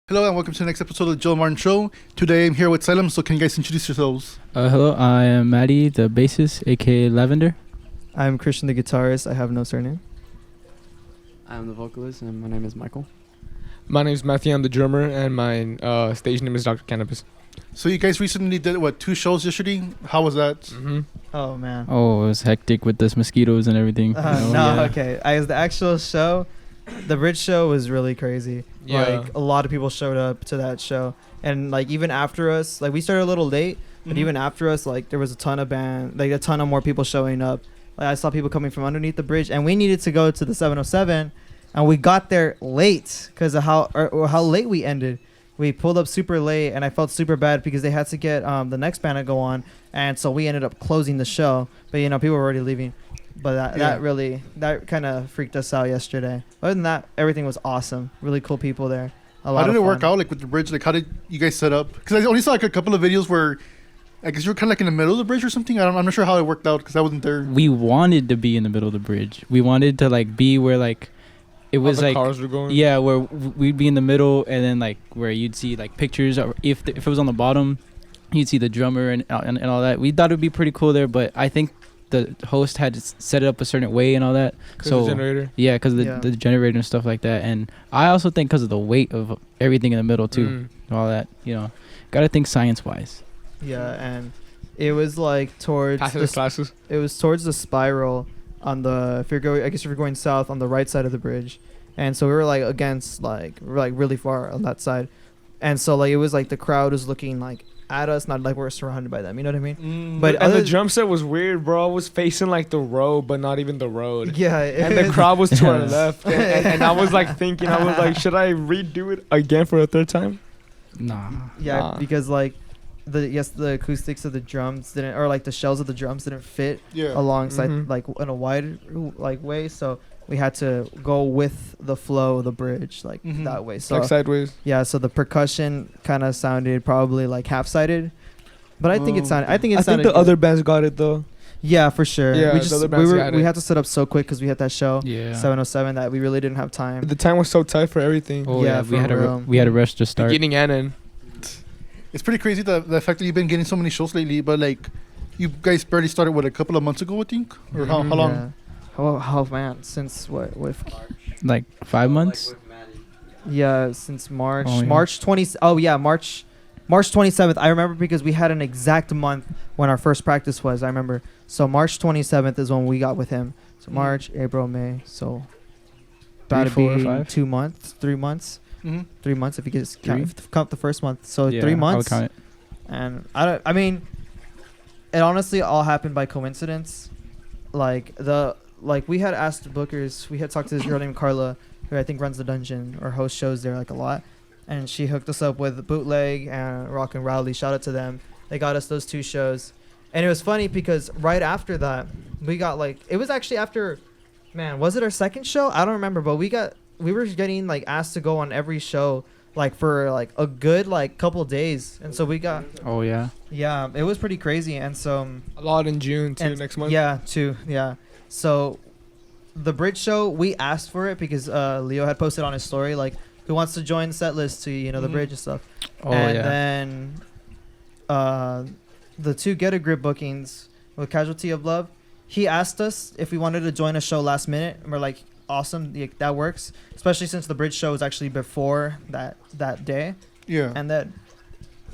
Hello and welcome to the next episode of the Joe Martin Show. Today I'm here with Sylum, so can you guys introduce yourselves? Hello, I am Maddie, the bassist, aka Lavender. I'm Christian, the guitarist. I have no surname. I'm the vocalist, and my name is Michael. My name is Matthew. I'm the drummer, and my stage name is Dr. Cannabis. So you guys recently did, 2 shows yesterday? How was that? Mm-hmm. Oh, man. Oh, it was hectic with this mosquitoes and everything. Okay. The actual show, the bridge show was really crazy. Yeah. Like, a lot of people showed up to that show. And, like, even after us, like, we started a little late, but even after us, like, there was a ton of more people showing up. Like, I saw people coming from underneath the bridge, and we needed to go to the 707, and we got there late because of how late we ended. We pulled up super late, and I felt super bad because they had to get the next band to go on, and so we ended up closing the show. But people were already leaving. But that kind of freaked us out yesterday. Other than that, everything was awesome. Really cool people there. How did it work out, like with the bridge? Like, how did you guys set up? Because I only saw like a couple of videos where I guess you were kind of like in the middle of the bridge or something. I'm not sure how it worked out because I wasn't there. We wanted to be in the middle of the bridge. We wanted to like be where like it was like cars were going. Yeah, where we'd be in the middle, and then like where you'd see like pictures, or if it was on the bottom, you'd see the drummer and all that. We thought it'd be pretty cool there, but I think the host had to set it up a certain way and all that. So the generator. Yeah, because of the generator and stuff like that. And I also think because of the weight of everything in the middle too, and all that. Gotta think science wise. Yeah, and it was like towards classes. It was towards the spiral on the if you're going south on the right side of the bridge, and so we were like really far on that side, and so like it was like the crowd was looking like at us, not like we're surrounded by them. You know what I mean? But the drum set was weird, bro. It was facing like the road, but not even the road. Yeah, and the crowd was to our left, and I was like thinking, I was like, should I redo it again for a third time? Nah. Yeah, because like the acoustics of the drums didn't, or like the shells of the drums didn't fit alongside like in a wide like way, so we had to go with the flow of the bridge that way. So like sideways. Yeah, so the percussion kind of sounded probably like half-sided, but I think it sounded. I think the good. Other bands got it though. Yeah, for sure. Yeah, we had to set up so quick because we had that show 707 that we really didn't have time. The time was so tight for everything. Oh yeah, we had a rush to start. Beginning and end. It's pretty crazy the fact that you've been getting so many shows lately, but like you guys barely started a couple of months ago, I think, or how long? Yeah. Oh man, since what with like 5 months? Yeah, since March. Oh, yeah. March 27th. I remember because we had an exact month when our first practice was. I remember. So March 27th is when we got with him. So March, April, May. So about to be 2 months, 3 months. 3 months if you just count the first month. So 3 months. I'll count it. And I mean, it honestly all happened by coincidence. Like we had asked the bookers, we had talked to this girl named Carla, who I think runs the dungeon or hosts shows there like a lot, and she hooked us up with Bootleg and Rock and Rowley. Shout out to them. They got us those 2 shows, and it was funny because right after that we got it was actually after, man, was it our second show? I don't remember, but we were getting like asked to go on every show like for like a good like couple days, and so we got it was pretty crazy. And so a lot in June too, next month. So the bridge show, we asked for it because Leo had posted on his story like who wants to join the set list to the bridge and stuff. Then the 2 Get a Grip bookings with Casualty of Love, he asked us if we wanted to join a show last minute, and we're like, awesome, that works, especially since the bridge show was actually before that day. Yeah. And then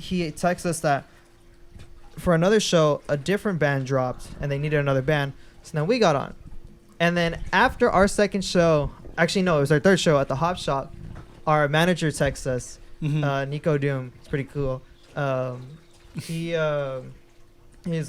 he texted us that for another show a different band dropped and they needed another band, so then we got on. And then after our second show, actually no, it was our third show at the Hop Shop, our manager texts us, Nico Doom. It's pretty cool. He's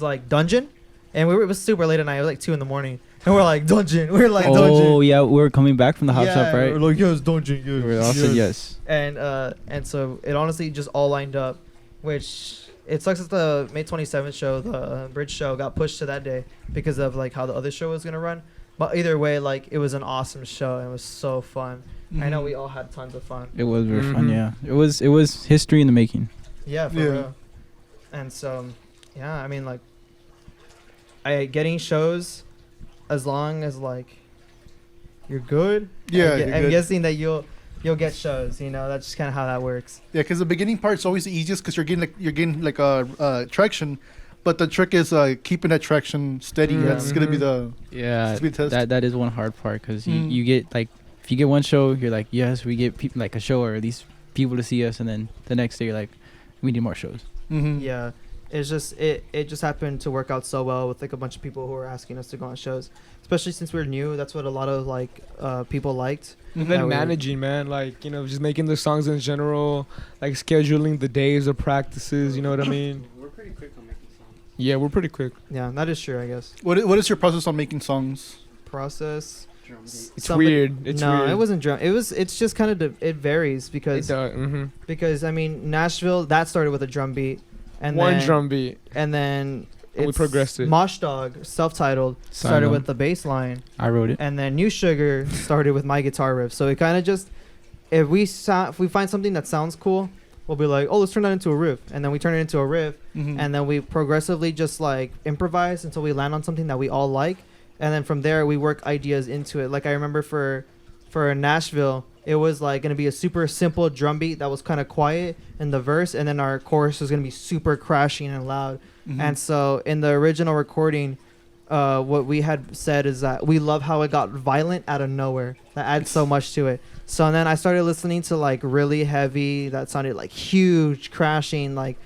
like, Dungeon? And it was super late at night. It was like 2 a.m. And we're like, Dungeon. We're like, Dungeon. Oh, yeah. We were coming back from the Hop Shop, right? We're like, yes, Dungeon. Yes. We all said yes. And so it honestly just all lined up, which it sucks that the May 27th show, the bridge show, got pushed to that day because of like how the other show was going to run. But either way, like it was an awesome show. And it was so fun. I know we all had tons of fun. It was very fun, yeah. It was history in the making. Yeah, for real. And so, yeah, I mean, like, getting shows as long as like you're good. Yeah, I'm guessing that you'll you'll get shows. You know, that's just kind of how that works. Yeah, because the beginning part's always the easiest because you're getting like traction, but the trick is keeping that traction steady. Mm. That's gonna be the Yeah, that's gonna be the test. that is one hard part because Mm. you get like if you get one show, you're like yes, we get people like a show or at least people to see us, and then the next day you're like we need more shows. Mhm. Yeah, it's just it just happened to work out so well with like a bunch of people who were asking us to go on shows, especially since we're new. That's what a lot of like people liked. And that then we- managing, man, like, you know, just making the songs in general, like scheduling the days of practices, you know what I mean? We're pretty quick on making songs. Yeah, we're pretty quick. Yeah, that is true, I guess. What is your process on making songs? Process. Drum beat. It's Somebody- weird. It's no, weird. it wasn't drum. It's just kind of it varies because Mm-hmm. I mean Nashville that started with a drum beat, and One then, drum beat. and then And we it's progressed it. Mosh Dog, self-titled, started Sylum. with the bass line, I wrote it. and then New Sugar started with my guitar riff. So it kind of just if we find something that sounds cool, we'll be like, oh, let's turn that into a riff, and then we turn it into a riff, Mhm. and then we progressively just like improvise until we land on something that we all like, and then from there we work ideas into it. Like I remember for Nashville, it was like gonna be a super simple drum beat that was kind of quiet in the verse, and then our chorus was gonna be super crashing and loud. Mhm. And so in the original recording, what we had said is that we love how it got violent out of nowhere. That adds so much to it. So then I started listening to like really heavy, that sounded like huge crashing like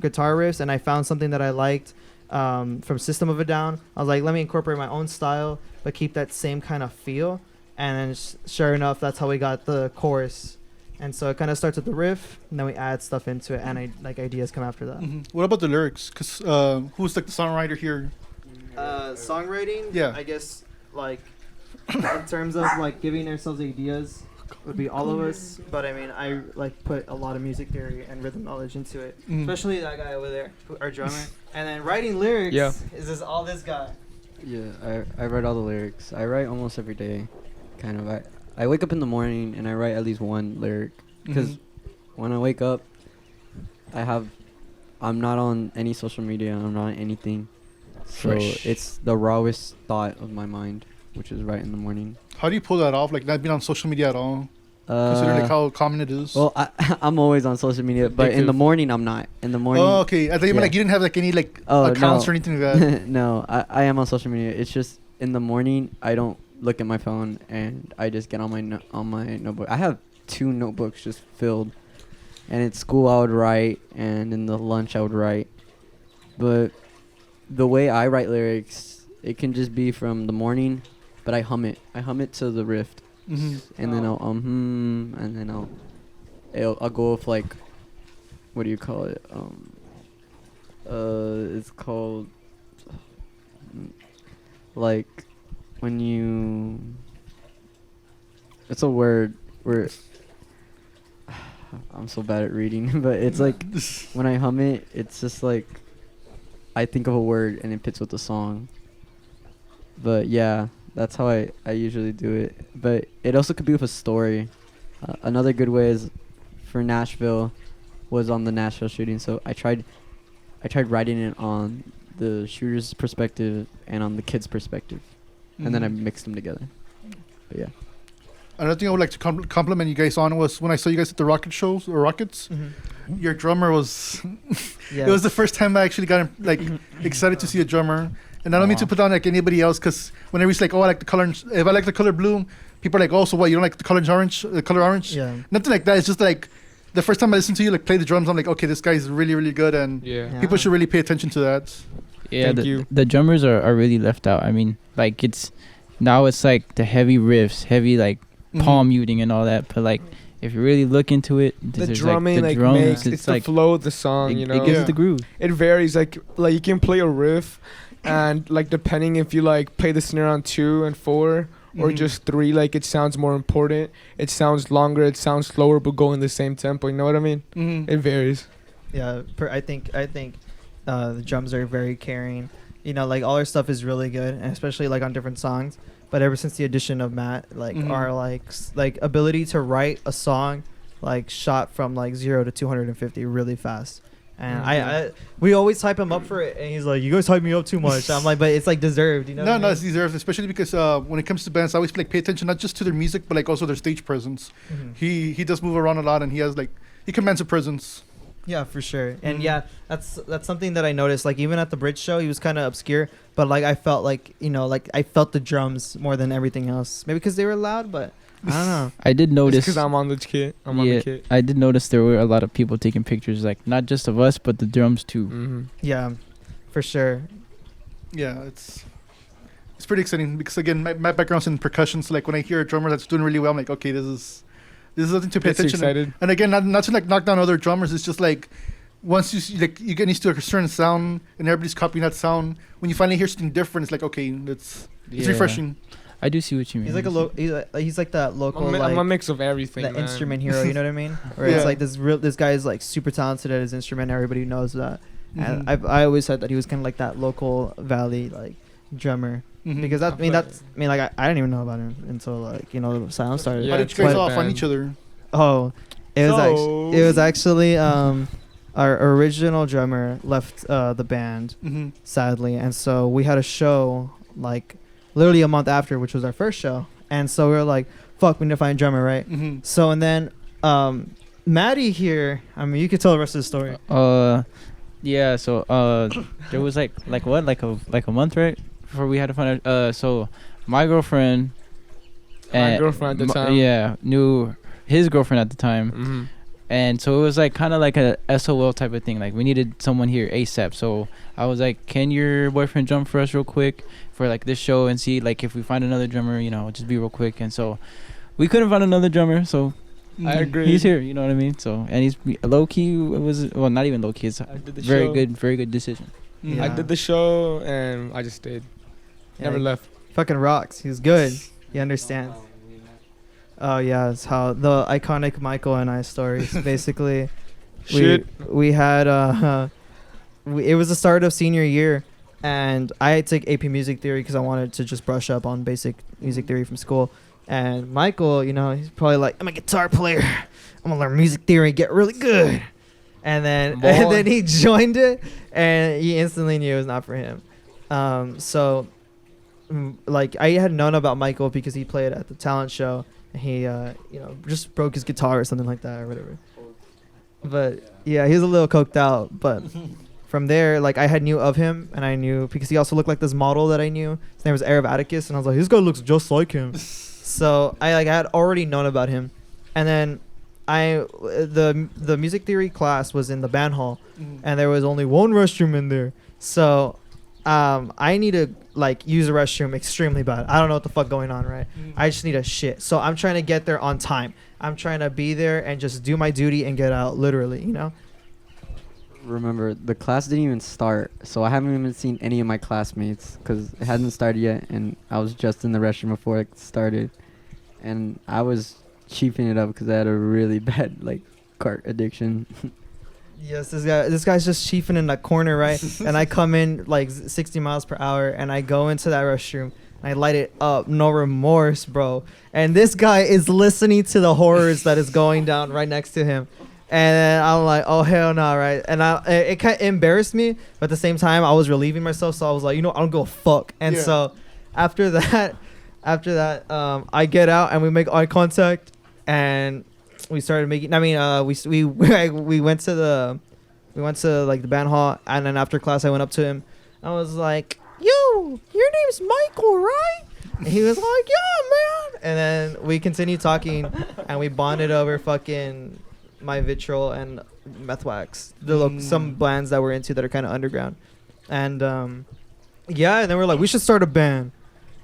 guitar riffs, and I found something that I liked from System of a Down. I was like, let me incorporate my own style, but keep that same kind of feel. And then sure enough, that's how we got the chorus. And so it kind of starts with the riff, and then we add stuff into it, and like ideas come after that. Mhm. What about the lyrics? Cause who's like the songwriter here? Songwriting, Yeah. I guess like in terms of like giving ourselves ideas would be all of us, but I mean I like put a lot of music theory and rhythm knowledge into it, Mhm. especially that guy over there, our drummer. And then writing lyrics Yeah. is this all this guy. Yeah, I write all the lyrics. I write almost every day, kind of. I wake up in the morning and I write at least one lyric, because Mhm. when I wake up, I'm not on any social media. I'm not on anything. So Fresh. it's the rawest thought of my mind, which is right in the morning. How do you pull that off? Like not being on social media at all, considering like how common it is. Well, I'm always on social media, but in the morning I'm not. In the morning. Oh, okay. I thought you meant Yeah. like you didn't have like any like Oh, accounts no. or anything like that. No, I am on social media. It's just in the morning I don't look at my phone and I just get on my notebook. I have 2 notebooks just filled, and at school I would write, and in the lunch I would write. But the way I write lyrics, it can just be from the morning, but I hum it. I hum it to the riff, Mhm. and then I'll and then I'll go with like, what do you call it? It's called like when you. It's a word where I'm so bad at reading, but it's like when I hum it, it's just like I think of a word and it fits with the song. But yeah, that's how I usually do it. But it also could be with a story. Another good way is for Nashville was on the Nashville shooting. So I tried writing it on the shooter's perspective and on the kid's perspective, and then I Mhm. mixed them together. But yeah. Another thing I would like to compliment you guys on was when I saw you guys at the Rocket shows or Rockets. Your drummer was. Yeah. It was the first time I actually got like excited to see a drummer, and I don't mean to put down like anybody else, because whenever it's like, oh, I like the color. If I like the color blue, people are like, oh, so what? You don't like the color orange? The color orange? Yeah. Nothing like that. It's just like the first time I listened to you like play the drums, I'm like, okay, this guy's really really good, and Yeah. Yeah. people should really pay attention to that. Yeah, Thank you. the drummers are really left out. I mean, like it's like the heavy riffs, heavy like Mhm. palm muting and all that. But like if you really look into it, The there's, drumming the like drums, makes it's the like flow of the song, it, you know. it gives Yeah. it the groove. It varies, like you can play a riff, and like depending if you like play the snare on 2 and 4 or Mhm. just 3, like it sounds more important. It sounds longer. It sounds slower, but go in the same tempo. You know what I mean? Mhm. It varies. Yeah, I think the drums are very carrying. You know, like all our stuff is really good, and especially like on different songs. But ever since the addition of Matt, like Mhm. our like ability to write a song, like shot from like 0 to 250 really fast, And we always hype him up for it, and he's like, "You guys hype me up too much." I'm like, "But it's like deserved, you know?" No, it's deserved, especially because when it comes to bands, I always like pay attention not just to their music, but like also their stage presence. Mhm. He does move around a lot, and he commands a presence. Yeah, for sure. And yeah, that's something that I noticed. Like even at the bridge show, he was kind of obscure, but like I felt like I felt the drums more than everything else. Maybe because they were loud, but I don't know. I did notice Because I'm on the kit. I'm on the kit. I did notice there were a lot of people taking pictures, like not just of us, but the drums too. Mm-hmm. Yeah, for sure. Yeah, it's pretty exciting because again, my background's in percussion, so like when I hear a drummer that's doing really well, I'm like, okay, this is something to pay Gets attention. excited. And again, not to like knock down other drummers. It's just like once you get used to a certain sound and everybody's copying that sound. When you finally hear something different, it's like okay, it's refreshing. I do see what you mean. He's like he's like that local I'm a mix of everything. the man. instrument hero. You know what I mean? Where Yeah. it's like this guy is like super talented at his instrument. Everybody knows that. Mhm. And I always said that he was kind of like that local valley like drummer. Mhm. Because I didn't even know about him until like Asylum started. Yeah, How did you guys but- all find band. each other? Oh, it was actually our original drummer left the band Mm-hmm. sadly, and so we had a show like literally a month after, which was our first show, and so we were like, "Fuck, we need to find a drummer, right?" Mm-hmm. So and then Maddie here, I mean, you could tell the rest of the story. Yeah. So there was like a month right before we had to find out. So my girlfriend. My girlfriend at the time. Yeah, knew his girlfriend at the time. Mm-hmm. And so it was like kind of like a SOL type of thing. Like we needed someone here ASAP. So I was like, "Can your boyfriend jump for us real quick for like this show and see like if we find another drummer, just be real quick." And so we couldn't find another drummer. So I agree. he's here. You know what I mean? So and he's low key. It was not even low key. It's I did the very show. very good decision. Mm-hmm. I Yeah. did the show and I just stayed. Never Yeah, left. Fucking rocks. He's good. He understands. Oh yeah, it's how the iconic Michael and I stories. Basically, Shit. we had it was the start of senior year, and I took AP Music Theory because I wanted to just brush up on basic music theory from school. And Michael, he's probably like, "I'm a guitar player. I'm gonna learn music theory, get really good." And then he joined it, and he instantly knew it was not for him. Like I had known about Michael because he played at the talent show. He just broke his guitar or something like that or whatever. But yeah, he was a little coked out. But from there, like I had knew of him, and I knew because he also looked like this model that I knew. His name was Arab Atticus, and I was like, this guy looks just like him. So I had already known about him, and then the music theory class was in the band hall, and there was only one restroom in there. So I need to like use a restroom extremely bad. I don't know what the fuck going on, right? I just need a shit. So I'm trying to get there on time. I'm trying to be there and just do my duty and get out, literally, Remember, the class didn't even start, so I haven't even seen any of my classmates because it hadn't started yet, and I was just in the restroom before it started, and I was chiefing it up because I had a really bad like cart addiction. Yes, this guy's just chiefing in that corner, right? And I come in like 60 miles per hour, and I go into that restroom, and I light it up, no remorse, bro. And this guy is listening to the horrors that is going down right next to him. And I'm like, oh hell no, right? And it kind of embarrassed me, but at the same time, I was relieving myself, so I was like, I don't go fuck. And so after that, I get out and we make eye contact, and we started making. I mean, we went to like the band hall, and then after class, I went up to him. I was like, "Yo, your name's Michael, right?" And he was like, "Yeah, man." And then we continued talking, and we bonded over fucking my Vitrol and Meth Wax, some bands that we're into that are kind of underground, and and then we're like, we should start a band,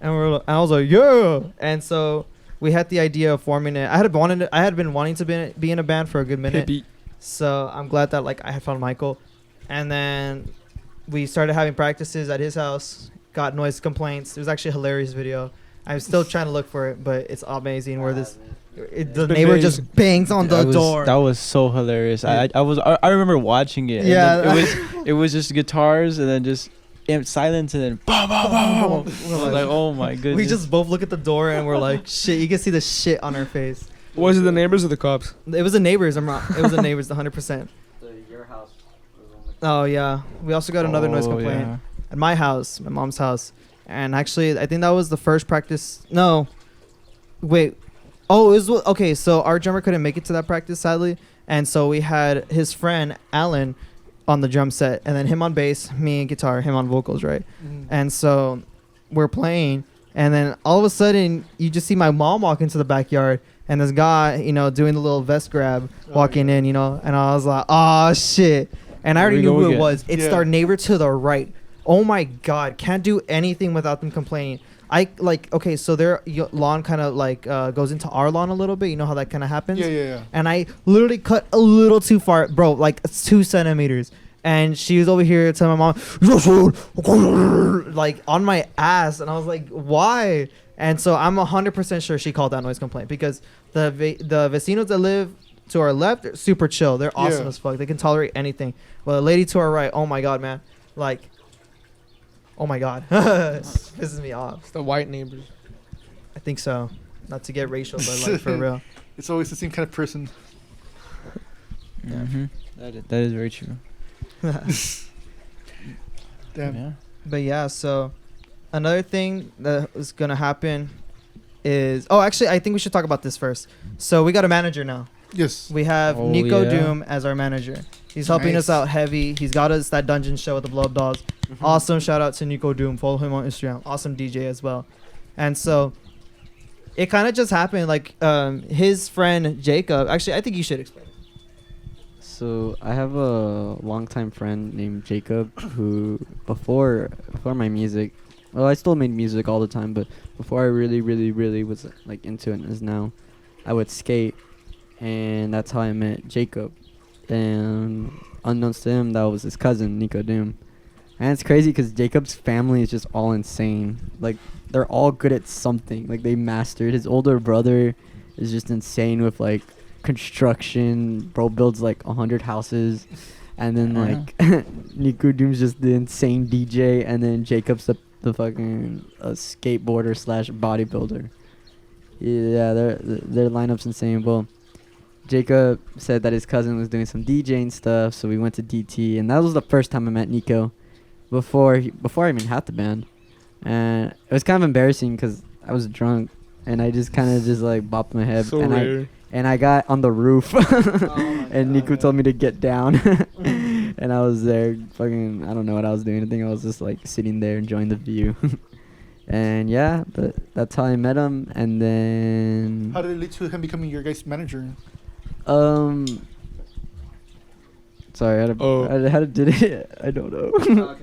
and I was like, yeah, and so we had the idea of forming it. I had been wanting to be in a band for a good minute, so I'm glad that like I had found Michael, and then we started having practices at his house. Got noise complaints. It was actually a hilarious video. I'm still trying to look for it, but it's amazing where the neighbor just bangs on the door. That was so hilarious. Yeah. I remember watching it. Yeah. And then it was just guitars and then just silence and then boom, boom, boom. I was like, oh my goodness. We just both look at the door and we're like, shit. You can see the shit on our face. Was it the neighbors or the cops? It was the neighbors. It was the neighbors, 100%. Your house was Oh yeah, we also got another noise Oh, complaint yeah. at my house, my mom's house, and actually I think that was the first practice. No, wait. Oh, it was okay. So our drummer couldn't make it to that practice sadly, and so we had his friend Alan on the drum set, and then him on bass, me on guitar, him on vocals, right? And so we're playing, and then all of a sudden you just see my mom walk into the backyard, and this guy, doing the little vest grab, walking in, and I was like, oh shit. And I Here already we knew go who it again. was. It's Yeah. our neighbor to the right. Oh my God. Can't do anything without them complaining. Okay, so their lawn kind of goes into our lawn a little bit. You know how that kind of happens? Yeah. And I literally cut a little too far, bro, like it's 2 centimeters. And she was over here telling my mom, like on my ass. And I was like, why? And so I'm 100% sure she called that noise complaint because the vecinos that live to our left are super chill. They're awesome Yeah. as fuck. They can tolerate anything. Well, the lady to our right, oh my God, man. Like, oh my God. Pisses me off. It's the white neighbors. I think so. Not to get racial, but like for real. It's always the same kind of person. Mm-hmm. That is very true. Damn. Yeah. But yeah, so another thing that is gonna happen is actually I think we should talk about this first. So we got a manager now. Yes. We have Oh, Nico yeah. Doom as our manager. He's helping us Nice. out heavy. He's got us that dungeon show with the Blow Up Dolls. Awesome. Shout out to Nico Doom. Follow him on Instagram. Awesome DJ as well. And so it kind of just happened like his friend Jacob. Actually, I think you should explain it. So I have a longtime friend named Jacob who before my music, well, I still made music all the time, but before I really was like into it as now, I would skate, and that's how I met Jacob. And unbeknownst to him, that was his cousin Nico Doom. And it's crazy because Jacob's family is just all insane. Like they're all good at something. Like they mastered. His older brother is just insane with like construction. Bro builds like 100 houses, and then like Nico Doom's just the insane DJ, and then Jacob's the fucking skateboarder slash bodybuilder. Yeah, their lineup's insane. Well, Jacob said that his cousin was doing some DJing stuff, so we went to DT, and that was the first time I met Nico before I even had the band. And it was kind of embarrassing because I was drunk, and I just kind of just like bopped my head, So and rare. I got on the roof, and Nico told me to get down, and I was there fucking, I don't know what I was doing. I think I was just like sitting there enjoying the view. And yeah, but that's how I met him. And then How did it lead to him becoming your guys' manager? sorry, how did it? I don't know.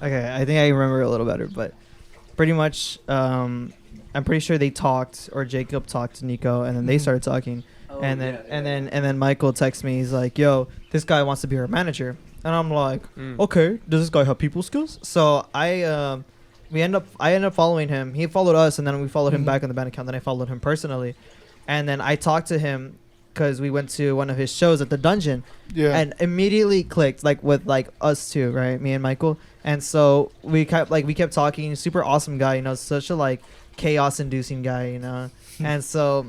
Okay, I think I remember a little better, but pretty much, I'm pretty sure they talked, or Jacob talked to Nico, and then they started talking, and then Michael texts me. He's like, "Yo, this guy wants to be our manager," and I'm like, "Okay, does this guy have people skills?" So I ended up following him. He followed us, and then we followed him back on the band account. Then I followed him personally, and then I talked to him because we went to one of his shows at the dungeon. Yeah. And immediately clicked, like with like us two, right? Me and Michael. And so we kept talking. Super awesome guy, such a like chaos inducing guy, And so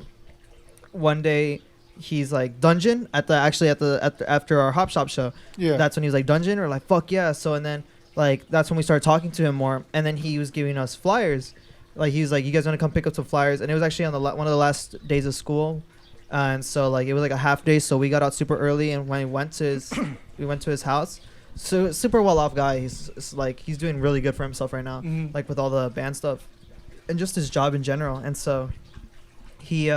one day he's like, dungeon after our Hop Shop show. Yeah. That's when he was like, dungeon, or like fuck yeah. So and then like that's when we started talking to him more. And then he was giving us flyers. Like he was like, you guys want to come pick up some flyers? And it was actually on one of the last days of school. And so like it was like a half day, so we got out super early, and when we went to his house. So super well off guy. He's doing really good for himself right now, like with all the band stuff, and just his job in general. And so he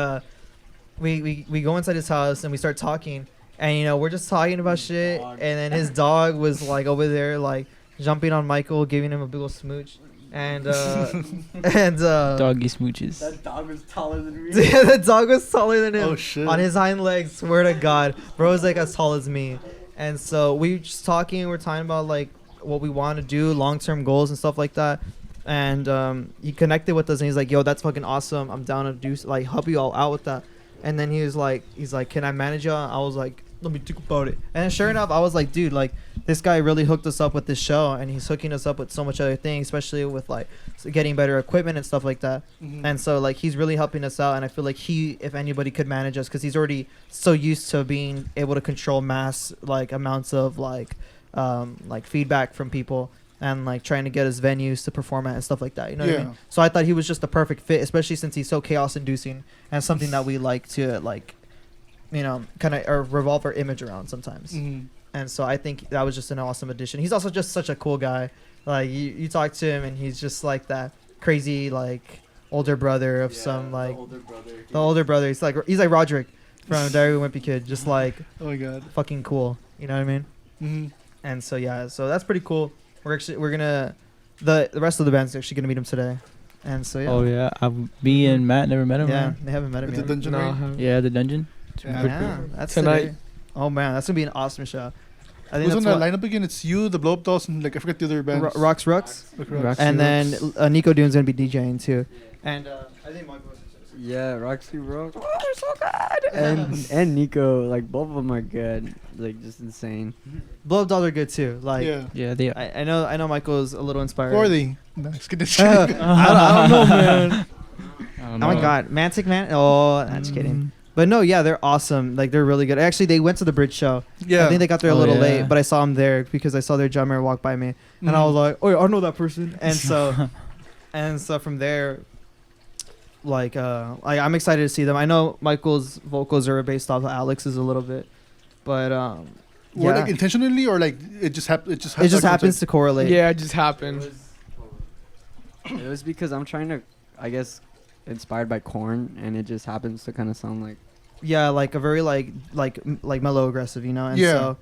we go inside his house and we start talking, and we're just talking about shit, and then his dog was like over there like jumping on Michael, giving him a big ol' smooch. And Doggy smooches. That dog was taller than me. the dog was taller than him. Oh shit. On his hind legs, swear to God. Bro was like as tall as me. And so we just talking, we're talking about like what we want to do, long-term goals and stuff like that. And he connected with us, and he's like, yo, that's fucking awesome. I'm down to do like help you all out with that. And then he's like, can I manage y'all? I was like, let me think about it. And sure enough, I was like, dude, like this guy really hooked us up with this show, and he's hooking us up with so much other things, especially with like getting better equipment and stuff like that. And so like he's really helping us out, and I feel like if anybody could manage us, because he's already so used to being able to control mass like amounts of like like feedback from people and like trying to get us venues to perform at and stuff like that. You know what I Yeah. mean? So I thought he was just the perfect fit, especially since he's so chaos inducing and something that we like to like, you know, kind of revolve our image around sometimes. Mhm. And so I think that was just an awesome addition. He's also just such a cool guy. Like you talk to him and he's just like that crazy like older brother of some like the older brother. He's like Roderick from Diary of a Wimpy Kid, just like Oh my god. fucking cool. You know what I mean? Mm-hmm. And so yeah, so that's pretty cool. We're gonna the rest of the band's actually gonna meet him today. And so yeah. Oh yeah, me and Matt never met him. Yeah, Right? they haven't met him At the yet. dungeon, No, I right? haven't. Yeah, the dungeon. Yeah. Yeah, that's Tonight. today. Oh man, that's gonna be an awesome show. I think Who's on that's that what, lineup again? It's you, the Blow Up Dolls, and like I forget the other bands. Rocks Rux. Rocks. And then Nico Dune's gonna be DJing too. And I think Michael. Yeah, Roxy Rock. Oh, they're so good. And Nico, like both of them are good. Like just insane. Blow Up Dolls are good too. Like Yeah. Yeah, they. I know Michael's a little inspired. Who are they? No, just kidding. I don't know, man. I don't Oh know. my God, Mantic Man. Oh, that's kidding. But no, yeah, they're awesome. Like they're really good. Actually, they went to the bridge show. Yeah. I think they got there a Oh, little yeah. late, but I saw them there because I saw their drummer walk by me, and I was like, "Oh, I know that person." And so, from there, like I'm excited to see them. I know Michael's vocals are based off of Alex's a little bit, but Or yeah, like intentionally, or like it just happens. it just happens to correlate. Yeah, it just happened. It was because I'm trying to, I guess, inspired by Korn, and it just happens to kind of sound like. Yeah, like a very like mellow aggressive, you know. And Yeah.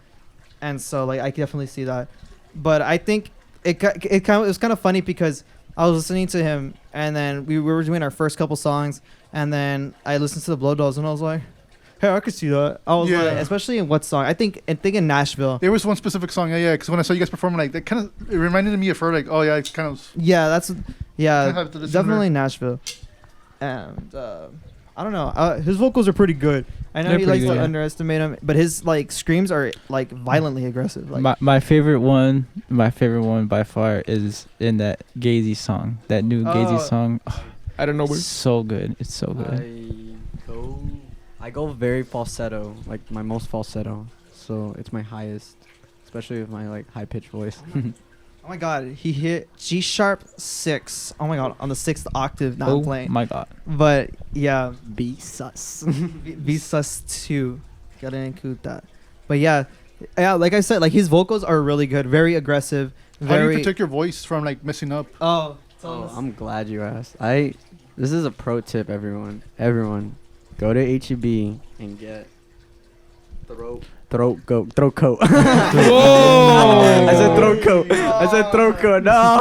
so like I can definitely see that. But I think it was kind of funny because I was listening to him, and then we were doing our first couple songs, and then I listened to the Blow Dolls, and I was like, "Hey, I could see that." I was Yeah. like, especially in what song? I think in Nashville. There was one specific song, yeah, because when I saw you guys perform, like that kind of it reminded me of her, like, oh yeah, it's kind of Yeah, that's Kinda have to listen to definitely her. Nashville, and I don't know. His vocals are pretty good. I know They're he pretty likes to good, yeah. underestimate him, but his like screams are like violently aggressive. Like My favorite one by far is in that Gazy song, that new Gazy Oh. song. I don't know where. So good, it's so good. I go very falsetto, like my most falsetto. So it's my highest, especially with my like high pitched voice. oh my god, he hit G sharp 6. Oh my god, on the 6th octave. Not Oh playing, my god. but yeah, B sus. B sus 2. Gotta include that. But yeah, like I said, like his vocals are really good, very aggressive, how do you very. protect your voice from like messing up? Oh, Oh, I'm glad you asked. This is a pro tip, everyone. Everyone, go to HEB and get throat coat. Whoa! I said throat coat. I said throat coat. No.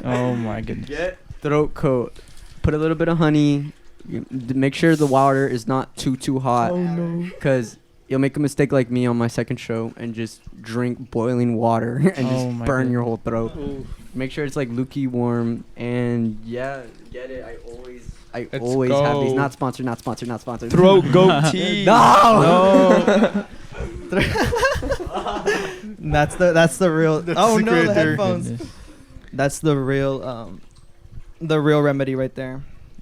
Oh my goodness. Get throat coat. Put a little bit of honey. Make sure the water is not too hot. Oh no. Cause you'll make a mistake like me on my second show and just drink boiling water and Oh just my burn God. your whole throat. Make sure it's like lukewarm and yeah, get it. I Let's always have these. go. Not sponsored. Throat goat tea. No. That's the real. That's oh the no, secret the right there. headphones. Goodness. That's the real remedy right there.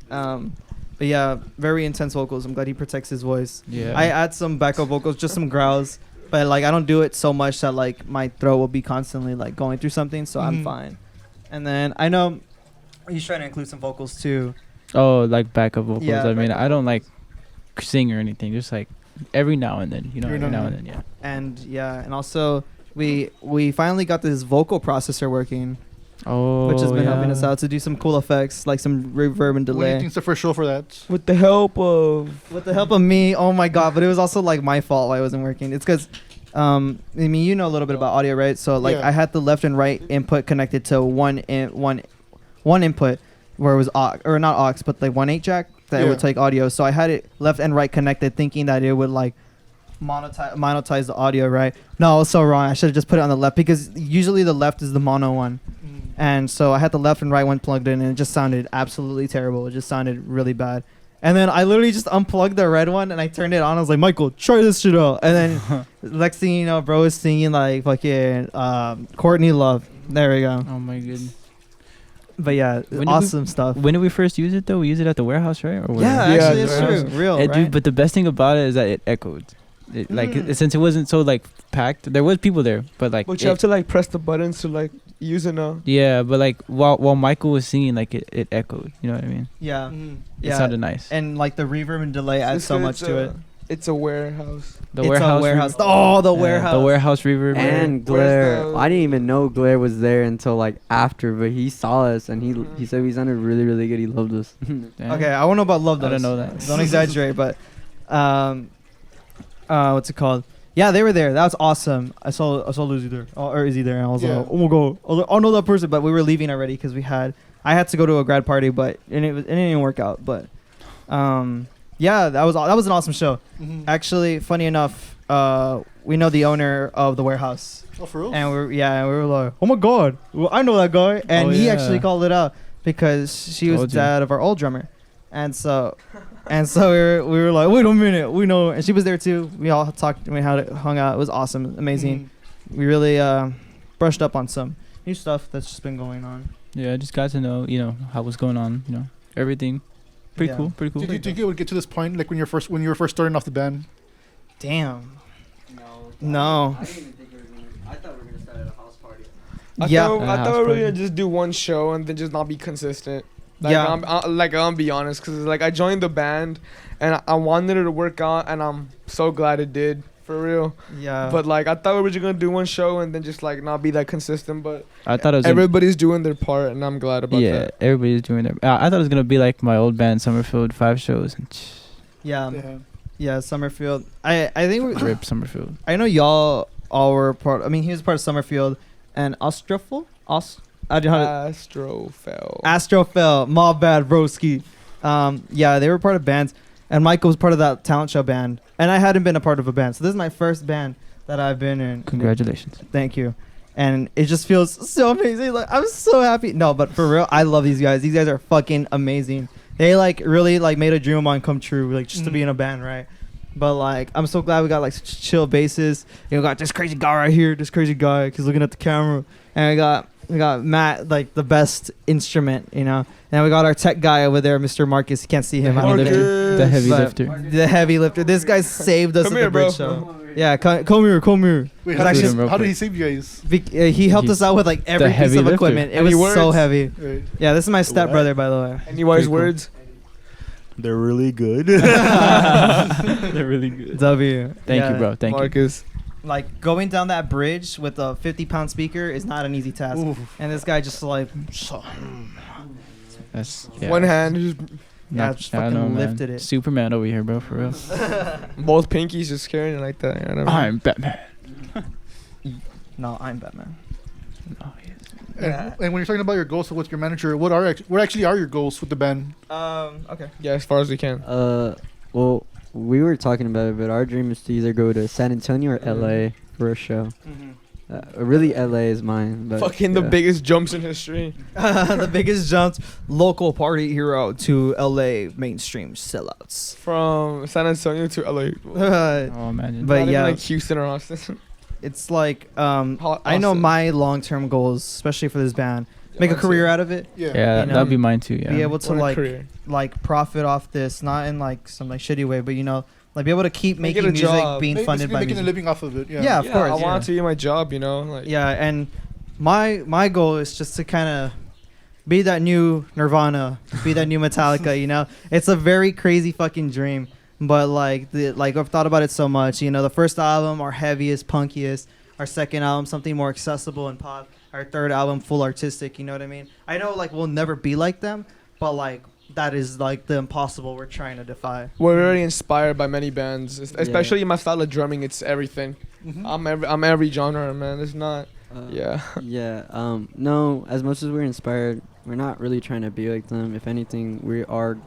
But yeah, very intense vocals. I'm glad he protects his voice. Yeah. I add some backup vocals, just some growls, but like I don't do it so much that like my throat will be constantly like going through something, so I'm Mhm. fine. And then I know he's trying to include some vocals too. Oh, like backup vocals. Yeah, I mean, backup I don't like sing or anything. Just like every now and then, Every every now now and and then, yeah. And yeah, and also we finally got this vocal processor working, Oh, which has been helping yeah. us out to do some cool effects, like some reverb and What do you delay. think's the first show for that? With the help of. With the help of me, oh my god! But it was also like my fault why it wasn't working. It's because, I mean, you know a little bit about audio, right? So like, Yeah. I had the left and right input connected to one input where it was aux, or not aux, but like 1/8 jack that it Yeah. would take audio. So I had it left and right connected, thinking that it would like monetize the audio, right? No, I was so wrong. I should have just put it on the left because usually the left is the mono one. And so I had the left and right one plugged in, and it just sounded absolutely terrible. It just sounded really bad. And then I literally just unplugged the red one, and I turned it on. I was like, Michael, try this shit out. And then next thing you know, bro is singing like fucking Courtney Love. There we go. Oh my goodness. But yeah, When did awesome stuff. When did we first use it though? We used it at the warehouse, right? Or where? Yeah, Yeah, actually, the it's warehouse. true. Real, It, right? dude, but the best thing about it is that it echoed. since it wasn't so like packed, there was people there, but like But you have to like press the buttons to like use it now. yeah, but like while Michael was singing, like it echoed. You know what I mean? Yeah. Mhm. It Yeah. sounded nice. And like the reverb and delay adds It's so a- much to it. It's a warehouse. The It's warehouse. a warehouse. reverb. Oh, the Yeah, warehouse. The warehouse reverb. And Where's Glare. the- I didn't even know Glare was there until like after, but he saw us and he Mhm. said we sounded really really good. He loved us. Damn. Okay, I want to know about Love I Those. didn't know that. Don't exaggerate, but what's it called? Yeah, they were there. That was awesome. I saw Lizzie there, or Izzy there, and I was Yeah. like, oh my god, I was like, oh no, that person. But we were leaving already because I had to go to a grad party, but it didn't work out. But yeah, that was an awesome show. Mhm. Actually, funny enough, we know the owner of the warehouse, Oh, for real? and we were like, oh my god, well, I know that guy, and Oh, he yeah. actually called it out because she was Told you. dad of our old drummer, and so we were like, wait a minute, we know, and she was there too. We all talked, and we hung out. It was awesome, amazing. Mhm. We really brushed up on some new stuff that's just been going on. Yeah, I just got to know, how was going on, everything. Pretty Yeah. cool, pretty cool. Did you think it would get to this point, like when you were first starting off the band? Damn. No. I didn't even think we were gonna. I thought we were gonna start at a house party. Yeah. I house thought we were party. gonna just do one show and then just not be consistent. Like, Yeah. I'm be honest, cause like I joined the band, and I wanted it to work out, and I'm so glad it did, for real. Yeah. But like I thought we were just gonna do one show and then just like not be that consistent. But I thought it was everybody's doing their part, and I'm glad about yeah, that. everybody's doing their. I thought it was gonna be like my old band Summerfield, 5 shows and yeah. Yeah. Yeah. Summerfield. I think we. rip Summerfield. I know y'all all were part. I mean, he was part of Summerfield and Ostrofel. I don't know how to. Astrofell. Astrofel, my bad, broski. Yeah, they were part of bands, and Michael was part of that talent show band, and I hadn't been a part of a band, so this is my first band that I've been in. Congratulations. Thank you, and it just feels so amazing. Like I'm so happy. No, but for real, I love these guys. These guys are fucking amazing. They like really like made a dream of mine come true, like just to be in a band, right? But like, I'm so glad we got like such chill basses. We got this crazy guy right here, this crazy guy, he's looking at the camera, and we got Matt, like the best instrument, and we got our tech guy over there, Mr. Marcus. You can't see him. I don't Marcus. know. The heavy But lifter. The heavy lifter. This guy saved us Come at here, the bridge bro. show. Yeah, come here. Wait, It's how did, actually- he, real how did quick. he save you guys? He helped He's us out with like every piece heavy of lifter. equipment. It Any was so words? heavy. Right. Yeah, this is my stepbrother, by the way. Any wise Pretty cool. words? They're really good. They're really good. W. Thank Yeah. you, bro. Thank you. Marcus. Like going down that bridge with a 50-pound speaker is not an easy task. Ooh. And this guy just like, That's yeah. One hand, just Yeah, Not- just I don't fucking know, man. lifted it. Superman over here, bro. For real. both pinkies just carrying it like that. I don't know. I'm Batman. no, I'm Batman. Oh, yes. And when you're talking about your goals with your manager, what actually are your goals with the band? Okay. Yeah, as far as we can. Well, we were talking about it, but our dream is to either go to San Antonio or LA for a show. Really, LA is mine. But Fucking the yeah. biggest jumps in history. The biggest jumps, local party hero to LA mainstream sellouts. From San Antonio to LA. Oh, imagine. But Not even yeah, like Houston or Austin. it's like Ho- I know Austin. my long-term goals, especially for this band, make a Mine career too. out of it, Yeah. yeah, you know, that'd be mine too. Yeah. be able to What a career. like profit off this, not in like some like shitty way, but like be able to keep Make it making a music, job. being funded Basically by making music. a living off of it. Yeah. Yeah, of course. I yeah. want it to be my job, Like, Yeah, and my goal is just to kind of be that new Nirvana, be that new Metallica. It's a very crazy fucking dream, but like I've thought about it so much. The first album, our heaviest, punkiest. Our second album, something more accessible and pop. Our third album, full artistic. You know what I mean? I know like we'll never be like them, but like that is like the impossible we're trying to defy. we're very inspired by many bands, especially my style of drumming. It's everything. Mhm. I'm every genre, man. It's not. Yeah. Yeah. No, as much as we're inspired, we're not really trying to be like them. If anything, we are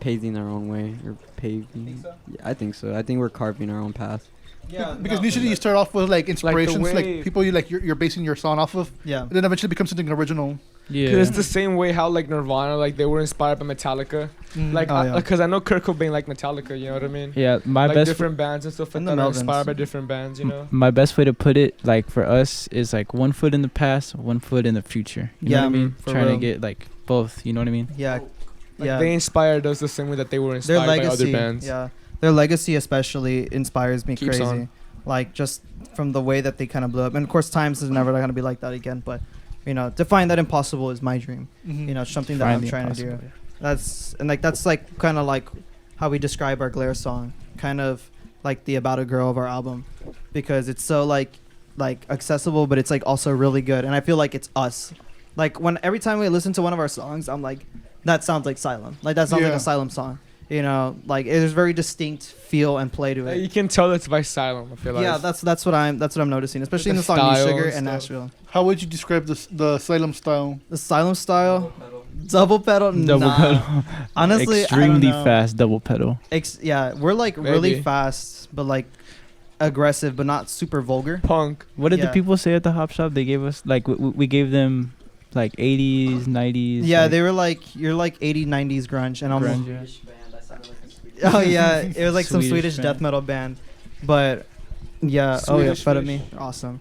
paving our own way. Or paving. Yeah, I think so. I think we're carving our own path. Yeah, Because usually you start off with like inspirations, like, way- people you're basing your song off of, Yeah. and then eventually becomes something original. Yeah. Cause it's the same way how like Nirvana, like they were inspired by Metallica. Like, Oh, yeah. cause I know Kurt Cobain like Metallica. You know what I mean? Yeah, my Like best. different bands and stuff like And the that are Melvins. inspired by different bands. My best way to put it, like for us, is like 1 foot in the past, 1 foot in the future. You know Yeah, what I mean? for Trying real. to get like both. You know what I mean? Yeah. Like Yeah. they inspired us the same way that they were Their inspired by legacy. other bands. Yeah. their legacy especially inspires me Keeps crazy. on. Like just from the way that they kind of blew up, and of course, Times is never gonna be like that again. But you know, to find that impossible is my dream. Mhm. You know, it's something that Find I'm the trying to do. impossible. That's like kind of like how we describe our Glare song, kind of like the About a Girl of our album, because it's so like accessible, but it's like also really good, and I feel like it's us. Like when every time we listen to one of our songs, I'm like, that sounds like Asylum. Like that sounds like Yeah. Asylum song. You know, like there's very distinct feel and play to it. You can tell that's by Asylum. I feel like. Yeah, that's what I'm noticing, especially in the The song New style Sugar and and stuff. Nashville. How would you describe the Asylum style? The Asylum style, double pedal, Double nah. pedal. Honestly, Extremely I don't know. fast double pedal. Yeah, we're like really Maybe. fast, but like aggressive, but not super vulgar. Punk. What did the Yeah. people say at the hop shop? They gave us like we gave them like 80s, 90s. Yeah, like, they were like, you're like 80s, 90s grunge, and I'm grunge, like, yeah. oh yeah, it was like some Swedish Swedish band. death metal band, but yeah, Swedish Fed of fish. Me, they're awesome.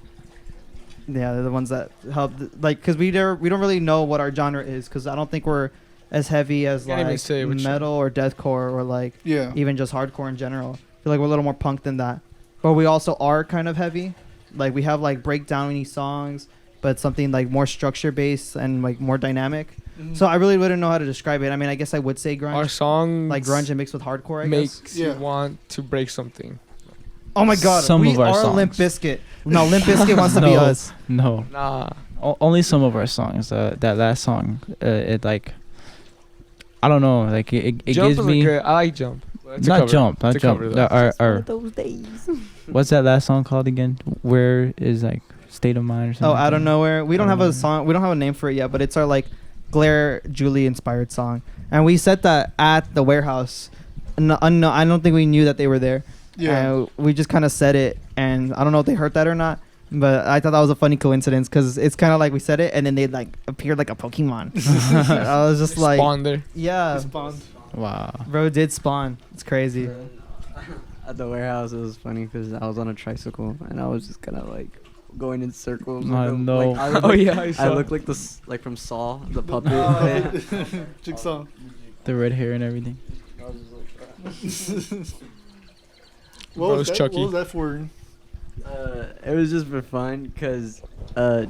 Yeah, they're the ones that help, like, cause we don't really know what our genre is, cause I don't think we're as heavy as Can't even like say which metal or deathcore or like Yeah. even just hardcore in general. I feel like we're a little more punk than that, but we also are kind of heavy. Like we have like breakdowny songs, but something like more structure based and like more dynamic. Mhm. So I really wouldn't know how to describe it. I mean, I guess I would say grunge, Our song like grunge and mixed with hardcore. I guess. makes Yeah. you want to break something. Oh my god, Some we of our are songs. Limp Bizkit. No, Limp Bizkit wants to be No. us. No, Nah. only some of our songs. That last song, it like, I don't know, like it Jump gives is me good. I like Jump. It's a not cover. jump, not It's a jump. cover, though. Our those days. what's that last song called again? Where is like State of Mind or something? Oh, like out of that? nowhere. We don't Out have of a Nowhere. song. We don't have a name for it yet, but it's our like Glare Julie inspired song, and we set that at the warehouse. No, I don't think we knew that they were there. Yeah. We just kind of said it, and I don't know if they heard that or not. But I thought that was a funny coincidence because it's kind of like we said it, and then they like appeared like a Pokemon. I was just like, Spawn there. yeah, Spawned. Wow. bro did spawn. It's crazy. At the warehouse, it was funny because I was on a tricycle and I was just kind of like going in circles. Oh, like, no. Like, I look Oh like, yeah, I I saw. look like like from Saw, the puppet. Jigsaw. The red hair and everything. What was, Rose that? Chucky. What was that for? It was just for fun because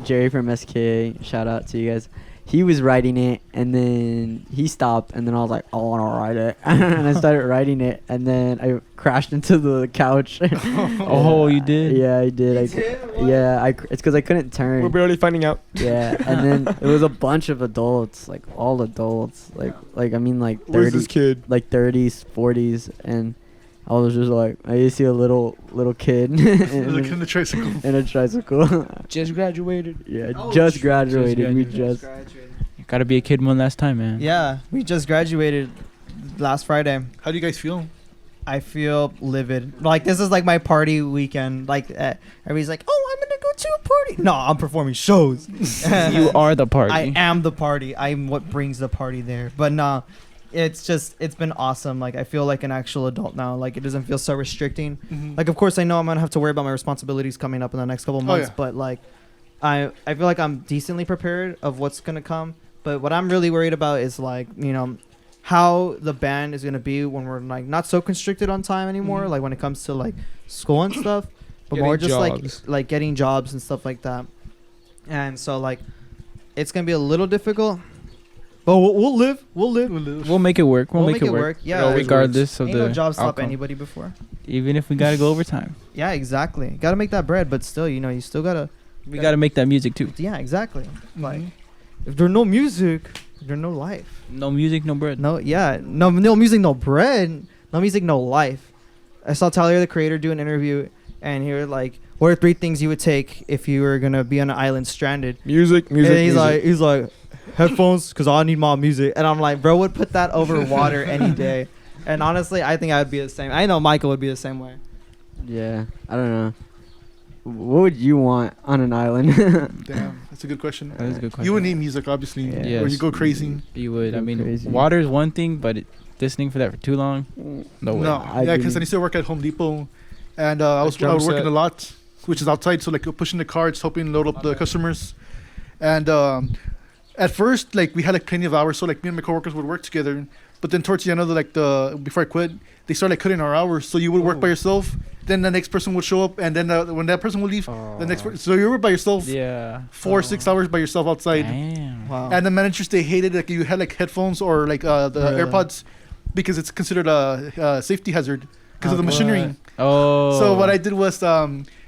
Jerry from SKA, shout out to you guys. He was writing it and then he stopped and then I was like, I want to write it. And I started writing it and then I crashed into the couch. Oh, you did? Yeah, I did. It's because I couldn't turn. We're barely finding out. Yeah, and then it was a bunch of adults, like all adults, like I mean like Where's 30, this kid? like 30s, 40s, and I was just like, I used to see a little kid Look in the tricycle. in a tricycle. Just graduated. Yeah, Oh, just graduated. We graduated. just You gotta be a kid one last time, man. Yeah, we just graduated last Friday. How do you guys feel? I feel livid. Like this is like my party weekend. Like everybody's like, "Oh, I'm gonna go to a party." No, I'm performing shows. You are the party. I am the party. I'm what brings the party there. But no, it's been awesome. Like I feel like an actual adult now. Like it doesn't feel so restricting. Mhm. Like of course I know I'm gonna have to worry about my responsibilities coming up in the next couple months. yeah. But like I feel like I'm decently prepared of what's gonna come. But what I'm really worried about is like, you know, how the band is gonna be when we're like not so constricted on time anymore. Mhm. Like when it comes to like school and stuff, but Getting more just jobs. like getting jobs and stuff like that. And so like, it's gonna be a little difficult, but we'll live. We'll live. We'll make it work. We'll make it work. Yeah, always Regardless of ain't the no job stop outcome. anybody before. Even if we gotta go overtime, Yeah, exactly. Got to make that bread, but still, you know, you still gotta. we gotta make that music too. Yeah, exactly. Like, Mhm. if there's no music, there's no life. No music, no bread. No, yeah, no music, no bread. No music, no life. I saw Tyler the Creator do an interview, and he was like, "What are 3 things you would take if you were gonna be on an island stranded?" Music, music, and music. he's like, headphones, cause I need my music. And I'm like, bro, would put that over water any day. And honestly, I think I would be the same. I know Michael would be the same way. yeah. I don't know. What would you want on an island? Damn, that's a good question. That is a good question. You would need music, obviously, Yeah. or you go crazy. You would. I Go mean, crazy. water is one thing, but listening for that for too long, no way. No, I yeah, because I didn't- used to work at Home Depot, and I was drum working set. a lot, which is outside, so like pushing the carts, helping load up the customers, and at first like we had like plenty of hours, so like me and my coworkers would work together, But then towards the end of before I quit, they started like cutting our hours. So you would work by yourself. Then the next person would show up, and then when that person would leave, the next person. So you were by yourself. Yeah. 4 or 6 hours by yourself outside. Damn. Wow. And the managers, they hated like you had like headphones or like the AirPods, because it's considered a safety hazard because of the machinery. Oh. So what I did was,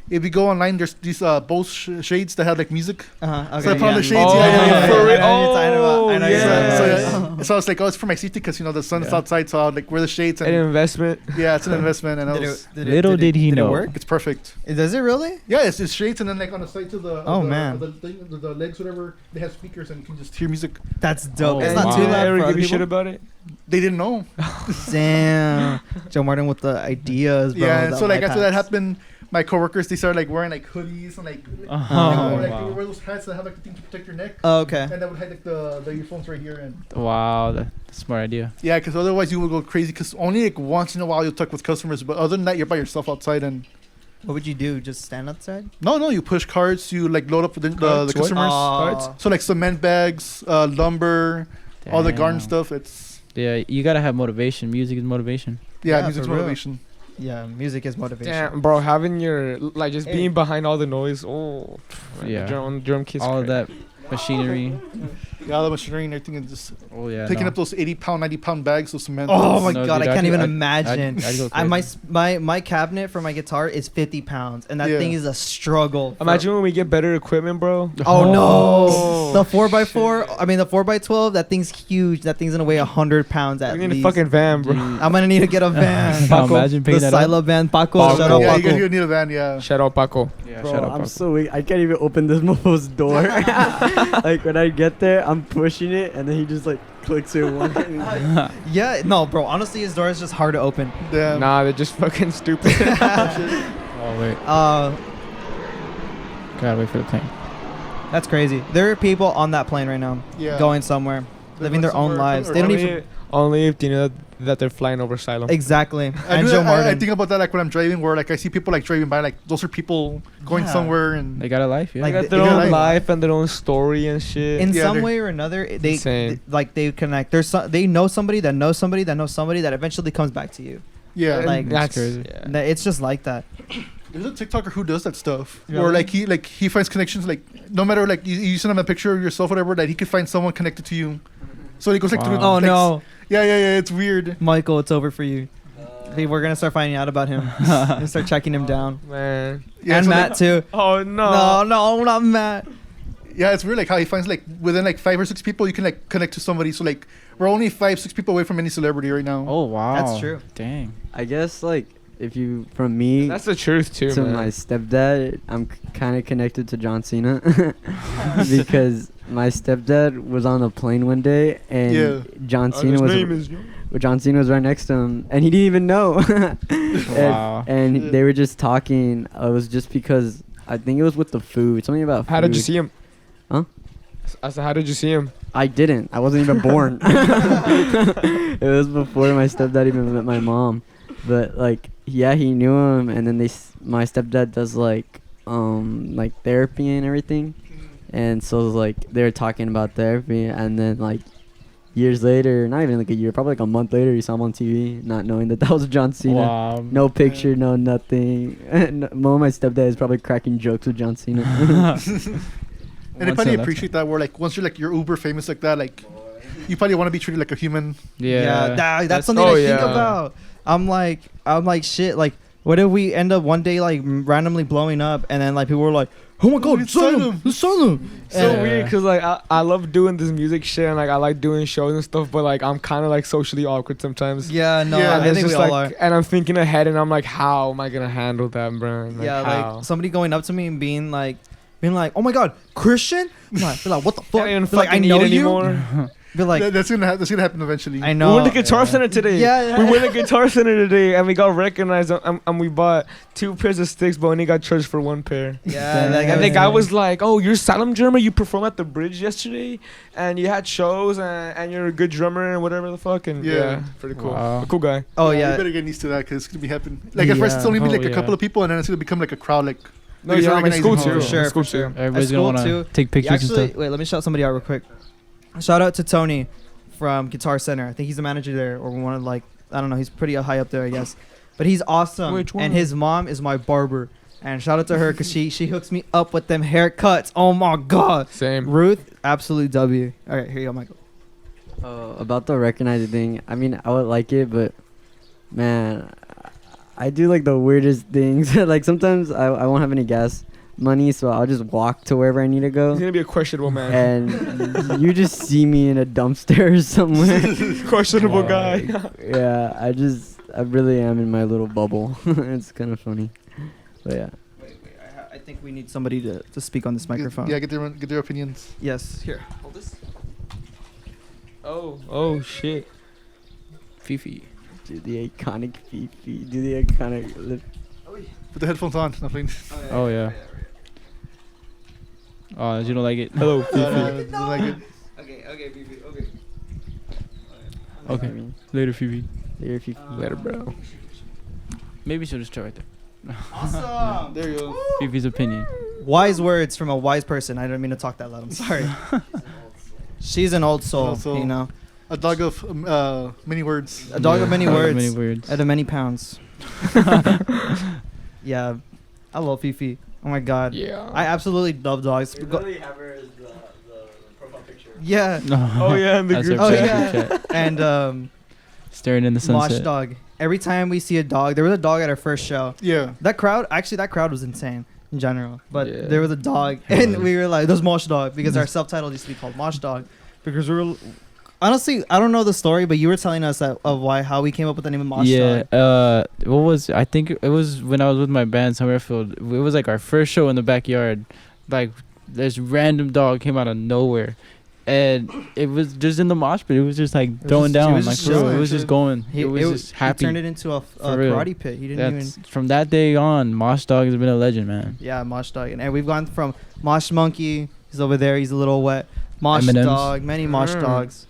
if you go online, there's these Bose shades that have like music. Okay, So I put on the shades. Oh, yeah. for real? I know what you're talking about. I know Oh, you're talking yeah. about. So I was like, oh, it's for my safety because the sun's outside, so I'll like wear the shades. An And investment. yeah, it's an investment, and Little did he know. It work? it's perfect. Does it really? Yeah, it's just shades, and then like on the side to the man. the legs, whatever, they have speakers and you can just hear music. That's dope. Oh, It's And not wow. too you loud ever for other give a shit people. about it? They didn't know. Damn. Joe Martin with the ideas, bro. Yeah, and the so like life after that hacks. happened, my coworkers, they started like wearing like hoodies and like Oh, like they wow. would wear those hats that have like the thing to protect your neck. Oh, okay. And that would hide like the earphones right here. And Wow, that's a smart idea. yeah, because otherwise you would go crazy. Because only like once in a while you'll talk with customers, but other than that you're by yourself outside. And What would you do? Just stand outside? no, you push carts. You like load up the Carts? What? customers. Oh. So like cement bags, lumber, all the garden Damn. stuff. It's Yeah, you gotta have motivation. Music is motivation. Yeah, music's for real. motivation. Yeah, music is motivation. Damn, bro, having your like just Hey. being behind all the noise. Oh, Yeah. drum kits. All of that machinery. Yeah, all the machinery and everything, and just Oh yeah. picking no. up those 80-pound, 90-pound bags of cement. Oh my No, god, dude, I I'd can't do- even I'd- imagine. I'd go My cabinet for my guitar is 50 pounds, and that Yeah. thing is a struggle. Imagine when we get better equipment, bro. Oh no! Oh. The 4x4, I mean the 4x12. That thing's huge. That thing's gonna weigh 100 pounds at We need least. a fucking van, bro. I'm gonna need to get a van. Now imagine The picking that up. Sylum van, Paco. Paco. Shout out Yeah, Paco. you need a van. Yeah. Shout out Paco. Yeah, Bro, shut up. I'm Paco. so weak. I can't even open this motherfucker's door. Like when I get there, I'm pushing it, and then he just like clicks it one. Yeah, no, bro. Honestly, his door is just hard to open. Damn. Nah, they're just fucking stupid. Oh wait, gotta wait for the plane. That's crazy. There are people on that plane right now, Yeah. going somewhere, They're living going their own somewhere, lives. or They don't only, even only if you know that they're flying over Asylum. exactly. I, And do Joe that- I Martin. think about that like when I'm driving, where like I see people like driving by, like those are people going Yeah. somewhere, and They got a life, yeah. They Like, got they their got own life. life and their own story and shit. in Yeah, some they're- way or another, they insane. like they connect. They know somebody that knows somebody that knows somebody that eventually comes back to you. yeah. And like- that's crazy. Yeah. And it's just like that. There's a TikToker who does that stuff, Really? or like he finds connections, like no matter like you send him a picture of yourself, whatever, that he could find someone connected to you. So he goes like through. Wow. Oh like, no, Yeah. It's weird. Michael, it's over for you. Hey, we're gonna start finding out about him and start checking him down. Man. Yeah, And so, Matt like, too. Oh no. No, not Matt. yeah, it's weird like how he finds like within like 5 or 6 people you can like connect to somebody. So like we're only 5-6 people away from any celebrity right now. Oh wow, That's true. Dang. I guess like if you from me That's the truth too, to man. my stepdad, I'm kind of connected to John Cena because my stepdad was on a plane one day and Yeah. John Cena his was name is John Cena was right next to him and he didn't even know. Wow. And Yeah. they were just talking. It was just because I think it was with the food. Something about food. How did you see him? Huh? I said, how did you see him? I didn't. I wasn't even born. It was before my stepdad even met my mom. But like, yeah, he knew him, and then my stepdad does like therapy and everything, and so like they were talking about therapy, and then like years later, not even like a year, probably like a month later, he saw him on TV, not knowing that was John Cena. Wow. No picture, no nothing. My stepdad is probably cracking jokes with John Cena. And I probably appreciate that where like once you're uber famous like that, like you probably want to be treated like a human. Yeah. That's something Oh, I think yeah. about. I'm like shit. Like, what if we end up one day like randomly blowing up, and then like people were like, "Oh my god, it's Sylum, it's Sylum." So Yeah. weird because like I love doing this music shit and like I like doing shows and stuff, but like I'm kind of like socially awkward sometimes. Yeah, no, Yeah, I And think it's we just all like, are. and I'm thinking ahead and I'm like, how am I gonna handle that, bro? Like, Yeah, how? like somebody going up to me and being like, "Oh my god, Christian!" Be like, "What the fuck?" Can't even Be like, "I fucking know eat you." anymore. Be like, That's gonna happen eventually. "I We know." went to Guitar Center today. Yeah. We went to Guitar Center today and we got recognized and we bought 2 pairs of sticks, but only got charged for 1 pair. Yeah, And the guy was like, "Oh, you're Salem drummer. You performed at the Bridge yesterday, and you had shows, and you're a good drummer, and whatever the fuck." And Yeah. yeah, pretty cool. Wow. A cool guy. "Oh You yeah." better get used to that because it's gonna be happening. Like at first it's Yeah. only be Oh, like a yeah. couple of people, and then it's gonna become like a crowd. Like No, Like, yeah, it's I mean, school organizing too. for sure, School for sure. too. Everybody's At gonna school wanna too. take pictures and Actually, stuff. wait, let me shout somebody out real quick. Shout out to Tony from Guitar Center. I think he's a manager there, or one of like I don't know. He's pretty high up there, I guess. But he's awesome. Which one? And his mom is my barber. And shout out to her because she hooks me up with them haircuts. Oh my god. Same. Ruth, absolute W. All right, here you go, Michael. About the recognizing thing, I mean, I would like it, but man, I do like the weirdest things. Like sometimes I won't have any gas money, so I'll just walk to wherever I need to He's go. gonna be a questionable man. And you just see me in a dumpster somewhere. Questionable guy. Yeah, I really am in my little bubble. It's kind of funny, but yeah. Wait. I think we need somebody to speak on this microphone. Yeah, get their opinions. Yes. Here. Hold this. Oh shit. Fifi. Do the iconic Fifi. Do the iconic lip. Put the headphones on. Nothing. Oh yeah. Oh, you don't like it? Hello. Doesn't like it. Okay, Fifi. Okay. Okay. I mean, Later, Fifi. later, Fifi. Later, bro. Maybe she'll just try right there. Awesome. There you go. Fifi's opinion. Wise words from a wise person. I didn't mean to talk that loud. I'm sorry. She's an old soul, Old soul. you know. A dog of many words. A dog of many Dog of words. Many words. At a many pounds. Yeah. I love Fifi. Oh my god. Yeah. I absolutely love dogs. have her as the profile picture. Yeah. Oh yeah, in the That's group her Oh chat. yeah. Group chat. And Staring in the Mosh sunset. dog. Every time we see a dog, there was a dog at our first show. Yeah. That crowd was insane in general. But Yeah. there was a dog, It and was. we were like, "There's Mosh dog," because our subtitle used to be called Mosh dog, because we were. Honestly, I don't know the story, but you were telling us that of how we came up with the name of Mosh Yeah. dog. What was? I think it was when I was with my band Summerfield. It was like our first show in the backyard. Like this random dog came out of nowhere, and it was just in the mosh pit. It was just like was throwing just- he down, was like just for real. chilling. It was just going. He, it was just happy. He turned it into a For real. karate pit. He didn't That's even. from that day on. Mosh dog has been a legend, man. Yeah, Mosh dog, and we've gone from Mosh monkey. He's over there. He's a little wet. Mosh M&Ms. dog. Many Mosh Mm. dogs.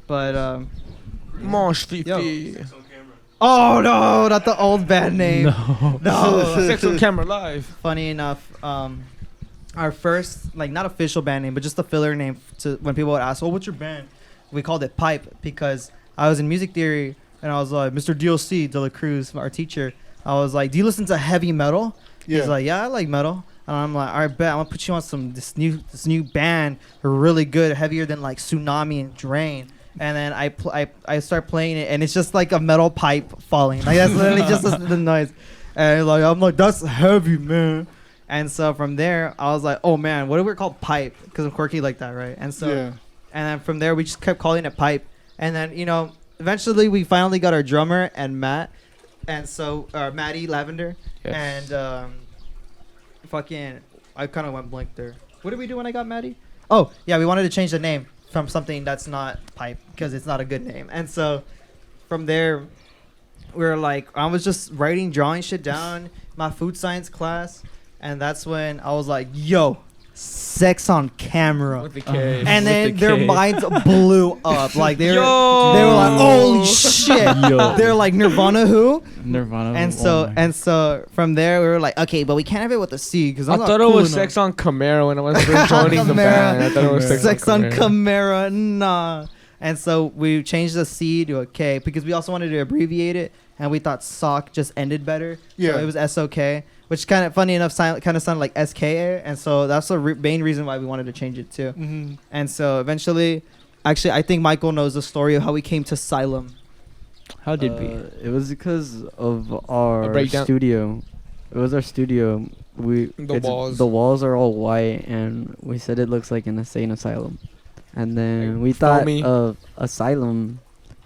But Mosh Fifi. Yo. oh no, not the old band name. No. Sex on camera live. Funny enough, our first not official band name, but just the filler name to when people would ask, "Oh, what's your band?" We called it Pipe because I was in music theory and I was like, Mr. DLC De La Cruz, our teacher. I was like, "Do you listen to heavy metal?" Yeah. He's like, "Yeah, I like metal." And I'm like, "All right, bet I'm gonna put you on this new band. They're really good, heavier than like Tsunami and Drain." And then I start playing it, and it's just like a metal pipe falling. Like that's literally just the noise. And like I'm like, that's heavy, man. And so from there, I was like, oh man, what if we're called Pipe? Because I'm quirky like that, right? And so, Yeah. and then from there, we just kept calling it Pipe. And then eventually we finally got our drummer and Matt, and so Maddie Lavender, Yes. and fucking, I kind of went blank there. What did we do when I got Maddie? Oh yeah, we wanted to change the name from something that's not Pipe because it's not a good name. And so from there, we were like, I was just drawing shit down my food science class, and that's when I was like, yo, sex on camera. With the K. And then With the their K. minds blew up. Like they were Yo. like, holy shit. Yo. They're like, Nirvana who? Nirvana. And so from there we were like, okay, but we can't have it with a C because I thought it was Sex on Camaro when I was first joining the Camaro. band. I thought it was Sex on Camaro. Camera, nah. And so we changed the C to a K because we also wanted to abbreviate it, and we thought sock just ended better. Yeah. So it was SOK, which kind of funny enough kind of sounded like SKA, and so that's the main reason why we wanted to change it too. Mm-hmm. And so eventually, actually, I think Michael knows the story of how we came to Asylum. How did we? It was because of A our breakdown. studio. It was our studio. The walls are all white, and we said it looks like an insane asylum. And then Like we thought foamy. of asylum,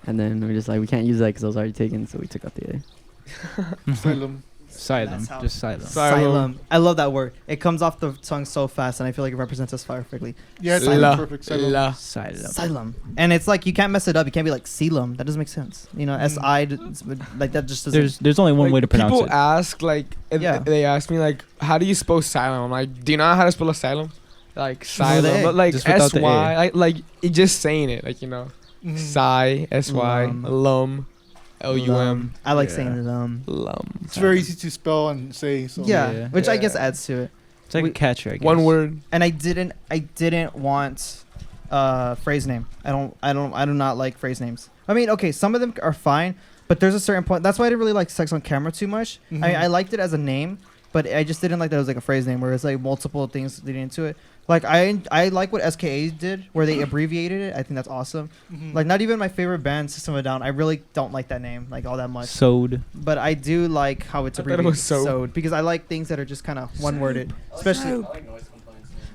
and then we were just like, we can't use that because it was already taken, so we took out the A. Asylum. Silent. That's how- Just silent. Asylum. I love that word. It comes off the tongue so fast, and I feel like it represents us perfectly. Yeah, it's La- perfect. Asylum. La. Silent. Asylum. And it's like you can't mess it up. You can't be like Sylum. That doesn't make sense. S-I, like that just doesn't. There's only one Like, way to pronounce people it. ask Yeah. they ask me like, how do you spell asylum? I'm like, do you know how to spell asylum? Like Well, they- Asylum, but like just without the A. SY, like it just saying it, like Mhm. Psy, SY, Lum. Lum, LUM, I like Yeah. saying Lum. Lum. It's very easy to spell and say. So. Yeah, Yeah. which I Yeah. guess adds to it. It's like we- a catcher, I guess. One word. And I didn't want phrase name. I do not like phrase names. I mean, okay, some of them are fine, but there's a certain point. That's why I didn't really like Sex on Camera too much. Mhm. I liked it as a name, but I just didn't like that it was like a phrase name where it's like multiple things leading into it. Like I like what SKA did where they abbreviated it. I think that's awesome. Mhm. Like not even my favorite band, System of a Down. I really don't like that name like all that much. Sewed. But I do like how it's I thought it abbreviated. was sewed. Because I like things that are just kind of one worded. Especially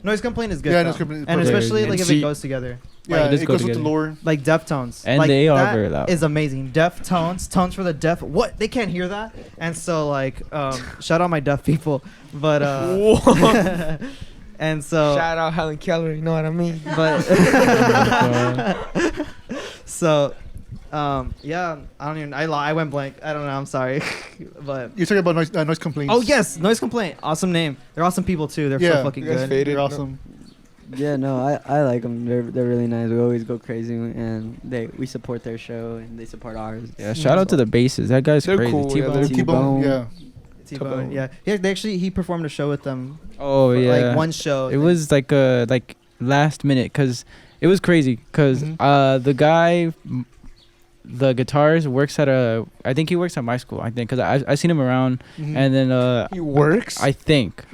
noise complaint is good. Yeah, though. Noise Complaint is And perfect. especially And like if see- it goes together. Yeah, it does it go goes with the together. lore. Like Deftones. And like, they are that very loud. is amazing. Deftones, tones for the deaf. What? They can't hear that. And so like shout out my deaf people. But and so Shout out Helen Keller. You know what I mean? but so yeah, I don't even I went blank. I don't know, I'm sorry. But You're talking about noise complaints. oh yes, Noise Complaint. Awesome name. They're awesome people too. They're Yeah. so fucking You guys good. faded. They're awesome. Yeah, no, I like them. They're really nice. We always go crazy, and we support their show, and they support ours. Yeah, shout out to the basses. That guy's They're crazy. cool, yeah, T-Bone. they're T-Bone, yeah. T-Bone, yeah. He performed a show with them. Oh for, yeah. like one show. It was like last minute because it was crazy because Mhm. the guy, the guitarist works at I think he works at my school. I think because I seen him around Mhm. and then He works. I think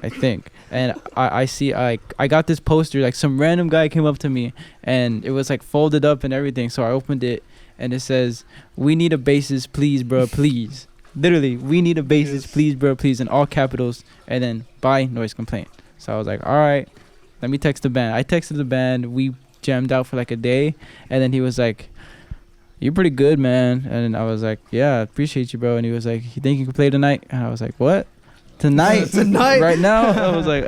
and I see I got this poster, like some random guy came up to me and it was like folded up and everything, so I opened it and it says, "We need a bassist, please, bro, please." Literally, "We need a bassist, Yes. please, bro, please," in all capitals, and then by Noise Complaint. So I was like, all right, let me text the band. I texted the band. We jammed out for like a day, and then he was like, "You're pretty good, man." And I was like, "Yeah, I appreciate you, bro." And he was like, "You think you can play tonight?" And I was like, "What? Tonight? Tonight? Right now?" I was like,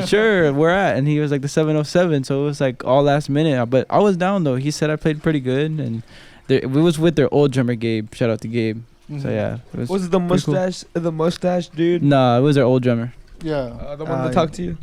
sure, where at?" And he was like, "The 707." So it was like all last minute. But I was down though. He said I played pretty good, and we was with their old drummer Gabe. Shout out to Gabe. Mhm. So yeah, it Was it the pretty cool. mustache? The mustache dude. Nah, it was their old drummer. Yeah. The one that talked to you.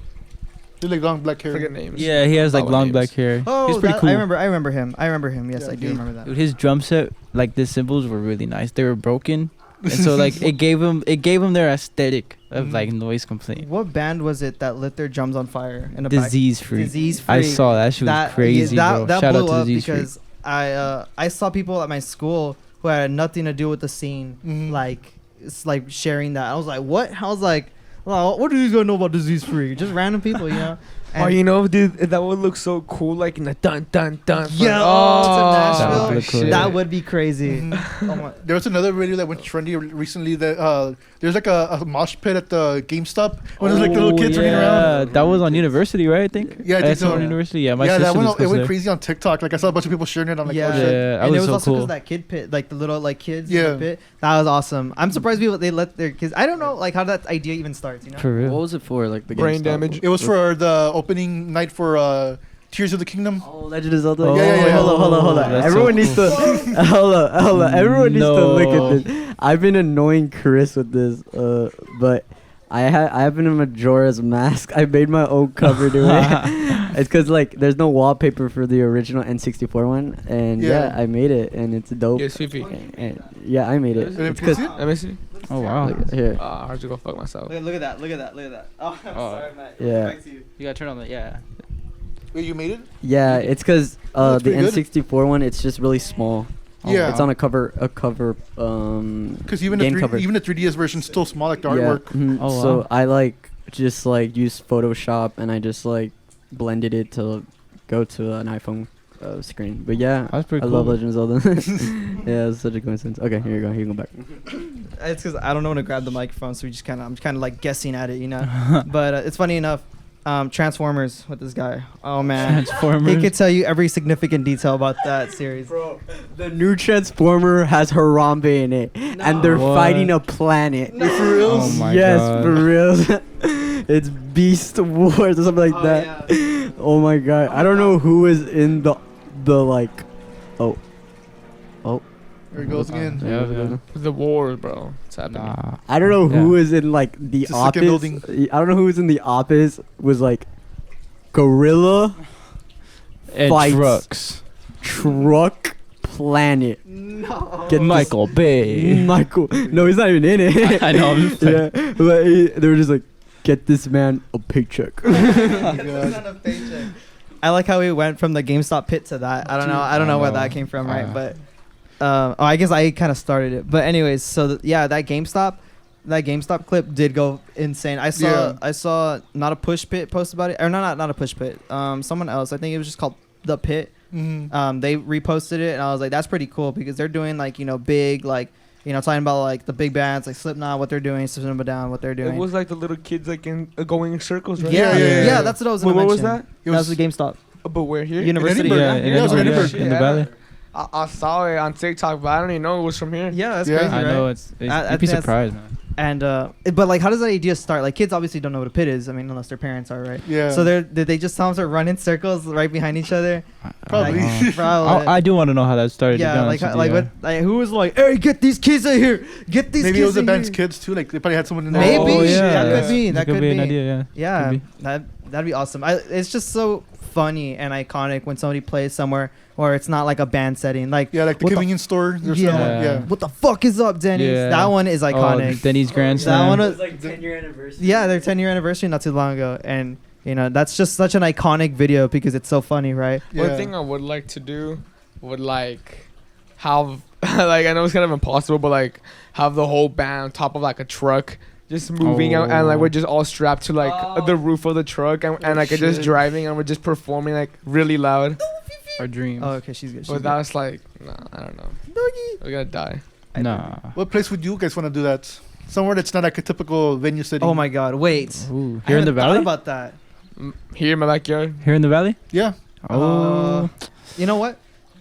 They like long black hair. Forget names. Yeah, he has like Follow long names. black hair. Oh, He's pretty that- cool. I remember him. Yes, Yeah, I do Gabe. remember that. Dude, his drum set, like the cymbals were really nice. They were broken, and so like it gave him their aesthetic of Mhm. like Noise Complaint. What band was it that lit their drums on fire in the Disease free. Disease free. I saw that. Shit was crazy, bro. That Shout blew out to up Disease free. because I saw people at my school who had nothing to do with the scene, Mhm. like it's like sharing that. I was like, what? I was like, well, what do these guys know about Disease Free? Just random people, you know. Oh, you know, dude, that would look so cool, like in the dun dun dun. Yeah, That Nashville. would look cool. That would be crazy. Mhm. Oh my- There was another video that went trendy recently that there's like a mosh pit at the GameStop when there's like the little kids running around. That was on University, right? I think. Yeah, I think so. on University. Yeah, my Yeah, sister that was went, it close went there. crazy on TikTok. Like I saw a bunch of people sharing it. I'm like, Yeah. oh shit. Yeah, that And it was was so also because cool. that kid pit, like the little like kids in Yeah. the pit. That was awesome. I'm surprised people they let their kids. I don't know like how that idea even starts. You know. For What real. was it for? Like the Brain GameStop? damage. It was for the opening night for Tears of the Kingdom. Oh, Legend of Zelda. Oh, Yeah, yeah, Wait, yeah. hold on. That's so Everyone needs to hold on. Everyone needs to look No. at this. I've been annoying Chris with this, but I have been in Majora's Mask. I made my own cover to it. It's because like there's no wallpaper for the original N64 one, and Yeah. yeah, I made it, and it's dope. Yes, Fifi. And, yeah, I made it. And It's can you 'cause- see it? Let me see. Oh wow. look, here. I have to go fuck myself. Look at that. Look at that. Look at that. Oh, I'm Oh. sorry, Matt. Yeah. Back to you. You gotta turn on the Wait, you made it? Yeah, it's because Looks the pretty good. N64 one, it's just really small. Yeah. It's on a cover. Because even game the cover. even the 3DS version's still small, like the Yeah. artwork. mhm. Oh, So wow. I like just like used Photoshop and I just like blended it to go to an iPhone screen. But yeah, That's pretty I cool. love Legend of Zelda. Yeah, it's such a coincidence. Okay, here you go. Here you go back. It's because I don't know when to grab the microphone, so I'm kind of like guessing at it, you know. But it's funny enough. Transformers with this guy. Oh man, Transformers. he could tell you every significant detail about that series. Bro, the new Transformer has Harambe in it, and they're What? fighting a planet. No. For reals? Oh my yes, God. for real. It's Beast Wars or something like Oh, that. yeah. Oh my god, I don't know who is in the like. Oh, There it goes again. Yeah. The war, bro. It's happening. Nah. I don't know who Yeah. is in like the It's a second office. building. I don't know who is in the office. Was like Gorilla And Fights. trucks. Truck Planet. No. Get Michael Bay. Michael. No, he's not even in it. I know, I'm just Yeah, but they were just like, get this man a paycheck. God. Not a paycheck. I like how we went from the GameStop pit to that. I don't know. I don't know where that came from, right? But I guess I kind of started it. But anyways, so yeah, that GameStop clip did go insane. I saw not a push pit post about it, or not a push pit. Someone else. I think it was just called The Pit. Mm-hmm. They reposted it, and I was like, that's pretty cool because they're doing like big talking about like the big bands like Slipknot, what they're doing, System of a Down, what they're doing. It was like the little kids like in going in circles, right? Yeah, that's what I was gonna Wait, mention. what was that? That was the GameStop. But where here? University. Edinburgh. Yeah, Yeah, in it was in Edinburgh, Edinburgh. in the valley. I saw it on TikTok, but I don't even know it was from here. Yeah, that's Yeah. crazy, I right? know you'd be think surprised, man. And but like, how does that idea start? Like, kids obviously don't know what a pit is. I mean, unless their parents are, right? Yeah. So did they just tell them to run in circles right behind each other? Probably. Like, probably. I do want to know how that started. to be Yeah, honest with you, like yeah. what? Like, who was like, "Hey, get these kids in here! Get these Maybe kids it was the in band's here!" kids too. Like they probably had someone in there. Maybe. Oh, That yeah. could be. That could be an be. idea. Yeah, Could be. that'd be awesome. It's just so funny and iconic when somebody plays somewhere where it's not like a band setting. Like, Yeah, like the what convenience store. There's Yeah. someone- yeah. what the fuck is up, Denny's? Yeah. That one is iconic. Oh, Denny's Grand That Slam. one It was was like 10-year anniversary. yeah, their 10-year anniversary not too long ago, and that's just such an iconic video because it's so funny, right? One Yeah. thing I would like to do would like have like I know it's kind of impossible, but like have the whole band on top of like a truck just moving out, and like we're just all strapped to like the roof of the truck, and like just shit. driving, and we're just performing like really loud. Our dreams. Oh, okay, she's good. But that's like, nah, I don't know. We're gonna die. Nah. What place would you guys want to do that? Somewhere that's not like a typical venue setting. Oh my God! Wait, Ooh. I Here in the hadn't thought valley? about that. Here in my backyard. Here in the valley? Yeah. Oh. You know what?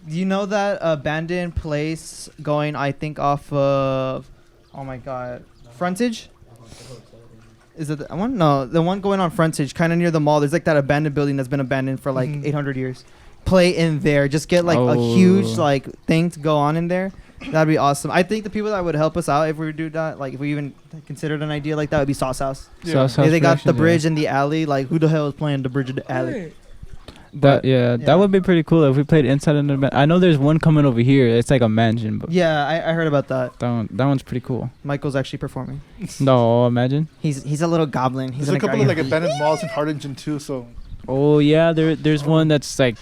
You know that abandoned place going, I think, off of, oh my God, Frontage? Is it the one? No, the one going on Frontage, kind of near the mall. There's like that abandoned building that's been abandoned for like Mhm. 800 years. Play in there. Just get like a Oh. huge like thing to go on in there. That'd be awesome. I think the people that would help us out if we do that, like if we even considered an idea like that, would be Sauce House. Yeah. Sauce House If they got the Productions, bridge in the alley, like who the hell is playing the bridge in the alley? That yeah. that would be pretty cool if we played inside an event. I know there's one coming over here. It's like a mansion, but Yeah, I heard about that. that one's pretty cool. Michael's actually performing. No, imagine. He's a little goblin. He's There's a couple guy- of like abandoned malls in Harlingen too. So Oh yeah, there's one that's like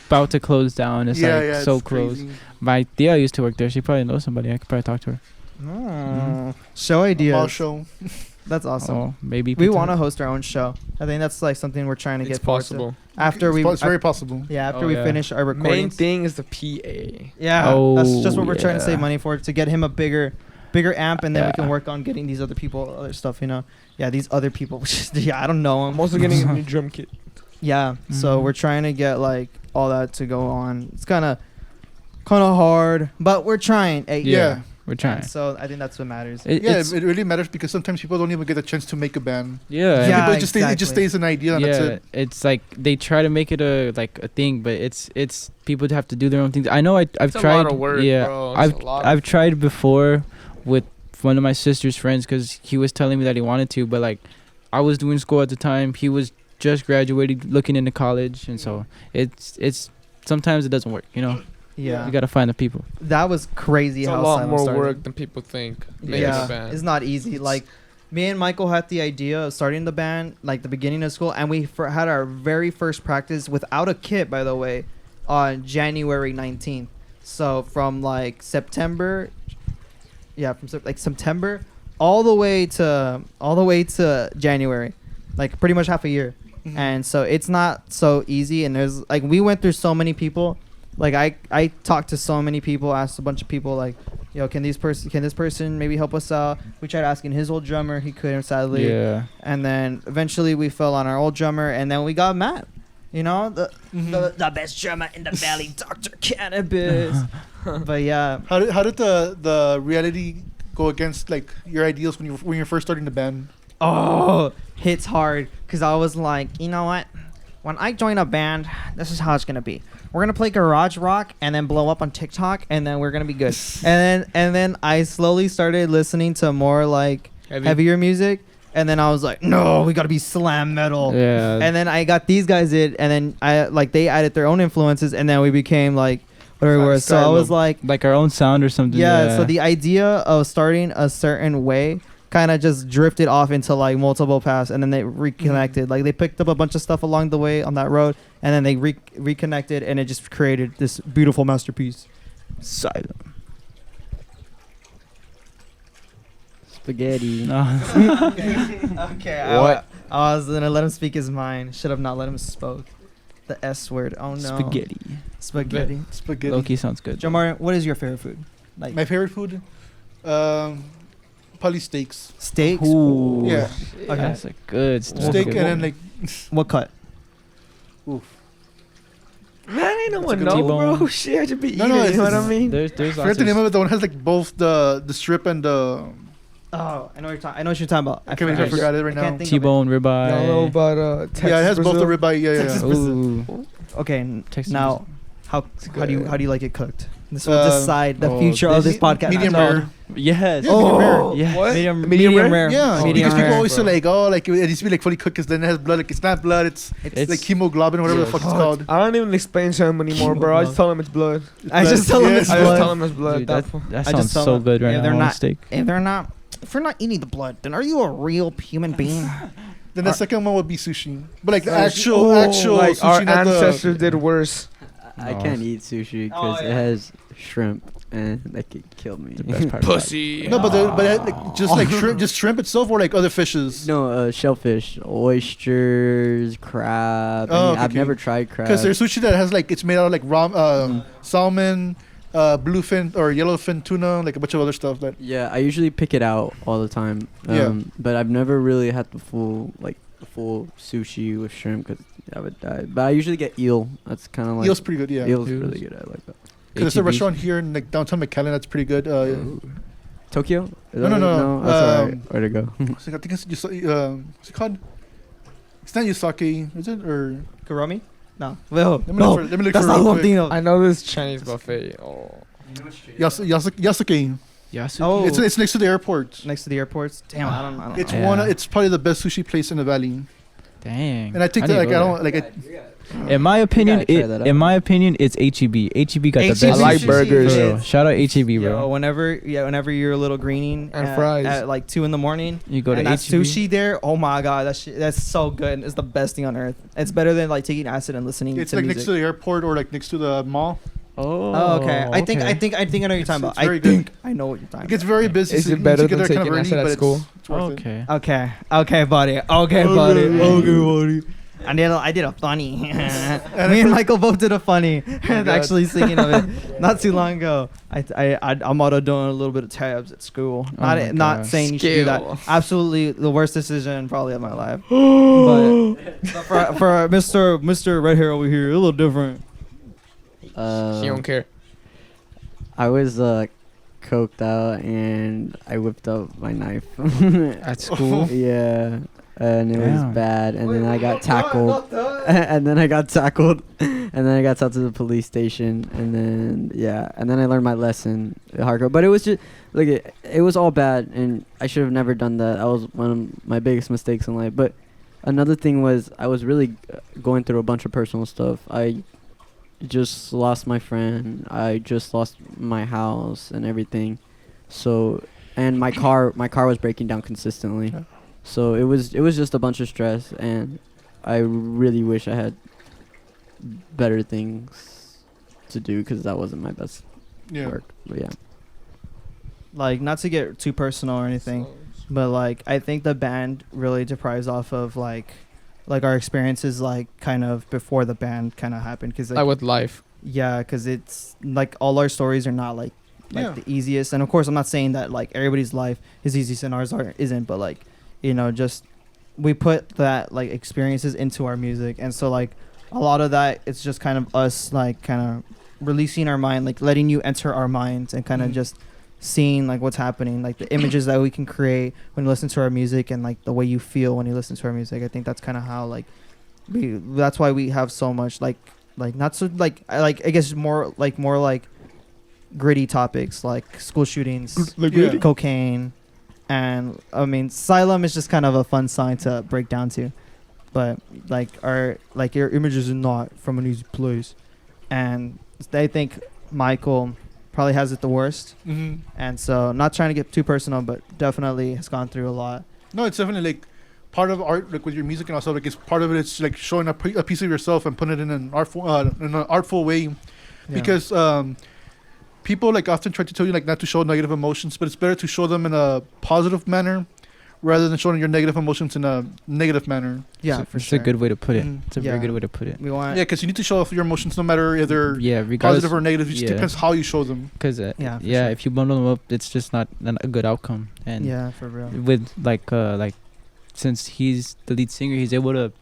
about to close down. It's yeah, like yeah, so it's close. crazy. My tia used to work there. She probably knows somebody. I could probably talk to her. Show Mall ideas. show. That's awesome. Oh, maybe We pizza want to Hut. host our own show. I think that's like something we're trying to It's get forward to. possible. After we It's very possible. after Oh, we yeah. finish our Main recordings. thing is the PA. Yeah, that's just Oh, what we're trying to save yeah. money for, to get him a bigger amp, and then we Yeah. can work on getting these other people other stuff. Yeah, these other people. Yeah, I don't know I'm them. also getting a new drum kit. Yeah, so Mhm. we're trying to get like all that to go on. It's kind of hard, but we're trying. Hey, Yeah. We're trying. So I think that's what matters. Yeah, It's, it really matters because sometimes people don't even get a chance to make a band. yeah. Yeah. People, it just exactly. stays an idea and that's Yeah, it. it's like they try to make it a thing, but it's people have to do their own things. I know I've It's tried. a lot of work, yeah, bro. It's a lot of- I've tried before with one of my sister's friends because he was telling me that he wanted to, but like I was doing school at the time. He was just graduated, looking into college, and so it's sometimes it doesn't work. Yeah, You gotta find the people. that was crazy. It's a how lot Asylum more started. work than people think. Making a Yeah, band. it's not easy. Like, me and Michael had the idea of starting the band like the beginning of school, and we had our very first practice without a kit, by the way, on January 19th. So from like September, September all the way to January, like pretty much half a year. Mhm. And so it's not so easy, and there's like we went through so many people. Like I talked to so many people, asked a bunch of people like, can this person maybe help us out? We tried asking his old drummer, he couldn't, sadly. Yeah. And then eventually we fell on our old drummer, and then we got Matt. The best drummer in the valley, Dr. Cannabis. But yeah, How did the reality go against like your ideals when you're first starting the band? hits hard, because I was like, you know what? When I join a band, this is how it's gonna be. We're gonna play garage rock and then blow up on TikTok, and then we're gonna be good. and then I slowly started listening to more like heavier music, and then I was like, no, we gotta be slam metal. Yeah. And then I got these guys in, and then they added their own influences, and then we became like whatever we were. So I was like, like our own sound or something. yeah. So the idea of starting a certain way kind of just drifted off into like multiple paths, and then they reconnected. Like they picked up a bunch of stuff along the way on that road, and then they reconnected, and it just created this beautiful masterpiece. Asylum. Spaghetti. Okay. What? I was gonna let him speak his mind. Should have not let him spoke. The S word. Oh no. Spaghetti. Spaghetti. Spaghetti. Loki sounds good. Joe Martin, what is your favorite food? Like My favorite food, probably steaks. steaks. Ooh. Yeah. Okay. That's a good Steak and then like, What cut? oof. Man, ain't no It's a one good know, T-bone. bro. Shit, I should be No, eating. no, You know what I it's- mean? There's I forget the name of it. The one has like both the strip and the. Oh, I know what you're talking. I know what you're talking about. I can't believe I forgot it right I can't now. think of it. T-bone, Y'all know ribeye. about Texas, Yeah, it has both Brazil? the ribeye. Yeah, Texas yeah. Ooh. Okay, Texas now how good. do you like it cooked? This will Um, decide the oh, future of this- this podcast. Medium No. rare. Yes. Yeah, medium rare. Oh, Yes. What? medium Medium rare? rare. Yeah, medium because people rare. always say bro. like, oh, like it needs to be like fully cooked because then it has blood. Like it's not blood. It's It's like hemoglobin, or whatever the Yes. fuck it's called. I don't even explain to him anymore, bro. I just tell him it's blood. I just tell him Yeah, it's I blood. just tell him it's blood. Dude, at that that, point. that I sounds just tell so them, good right if now. they're I want not- steak. If you're not eating the blood, then are you a real human being? Then the second one would be sushi, but like the Oh, actual like sushi, our not the. ancestors did worse. I No. can't eat sushi because yeah. it has shrimp and that could kill me. The best part about it. Pussy. No, but like, just like shrimp, just shrimp itself, or like other fishes. No, shellfish, oysters, crab. Oh, I've okay. never tried crab. Because there's sushi that has like it's made out of like salmon, bluefin or yellowfin tuna, like a bunch of other stuff. That Yeah, I usually pick it out all the time. Yeah. But I've never really had the full sushi with shrimp because I would die. But I usually get eel. That's kind of like eel's pretty good. Yeah, eel's Eels. really good. I like that. because there's a HEB. restaurant here in like downtown McAllen that's pretty good. Tokyo? Is No, that no, it? no. That's alright. Where to go? I think it's what's it called? It's not Yusaki, is it? Or Kuromi? No. Well, let me no. look for it. Let me look That's for it not real one quick. thing. Though. I know this Chinese buffet. Oh. Yasuke. Yasu. Oh, It's next to the airport. next to the airports. Damn, I don't. It's Yeah. It's probably the best sushi place in the valley. Dang. And I think need that to like I go don't like it. In my opinion, gotta try that out. in my opinion, it's HEB. HEB got the HEB best. I like sushi burgers. For is- real. Shout out HEB, Yo, bro. whenever you're a little greening And at, fries. at like 2 a.m, You go to and that HEB. sushi there, oh my god, that's so good. It's the best thing on earth. It's better than like taking acid and listening It's to like music. next to the airport or like next to the mall. Oh, okay. I think I know what you're talking It's about. very I good. think I know what you're talking It gets very busy. Is so it you better need to than get there kind taking of acid early, at but school? it's worth it. Okay. about. Okay, buddy. Okay, buddy. I did a funny. Me and Michael both did a funny. Actually, thinking of it, not too long ago. I'm auto doing a little bit of tabs at school. Oh my Not gosh. saying you should do that. Skill. Absolutely, the worst decision probably of my life. but for Mr. Red Hair over here, a little different. She don't care. I was coked out and I whipped up my knife. At school. Yeah, and it was Damn. bad. And then I got tackled. And then I got tackled. And then I got sent to the police station. And then and then I learned my lesson hardcore. But it was just like it was all bad, and I should have never done that. That was one of my biggest mistakes in life. But another thing was I was really going through a bunch of personal stuff. I just lost my friend. I just lost my house and everything. So, and my car was breaking down consistently. Yeah. So it was just a bunch of stress, and I really wish I had better things to do because that wasn't my best Yeah. work. But yeah. Like, not to get too personal or anything, but like I think the band really deprives off of like our experiences, like kind of before the band kind of happened, because Like with life. yeah, because it's like all our stories are not like Yeah. the easiest. And of course, I'm not saying that like everybody's life is easy and ours isn't, but like, you know, just we put that like experiences into our music, and so like a lot of that, it's just kind of us like kind of releasing our mind, like letting you enter our minds and kind of Mhm. just seeing like what's happening, like the images that we can create when you listen to our music, and like the way you feel when you listen to our music. I think that's kind of how like that's why we have so much like not so like I guess more like gritty topics like school shootings, Yeah. cocaine, and I mean Asylum is just kind of a fun sign to break down to, but like your images are not from an easy place. And I think Michael probably has it the worst. Mhm. And so, not trying to get too personal, but definitely has gone through a lot. No, it's definitely like part of art, like with your music and also like it's part of it. It's like showing a piece of yourself and putting it in an artful way, Yeah. because people like often try to tell you like not to show negative emotions, but it's better to show them in a positive manner rather than showing your negative emotions in a negative manner. Yeah, it's for it's sure. a good way to put it. Mhm. It's a Yeah. very good way to put it. We want. Yeah, because you need to show off your emotions no matter if they're Yeah, regardless. positive or negative. It just yeah. depends how you show them. Because Yeah, for yeah, sure. if you bundle them up, it's just not a good outcome. And Yeah, for real. with like since he's the lead singer, he's able to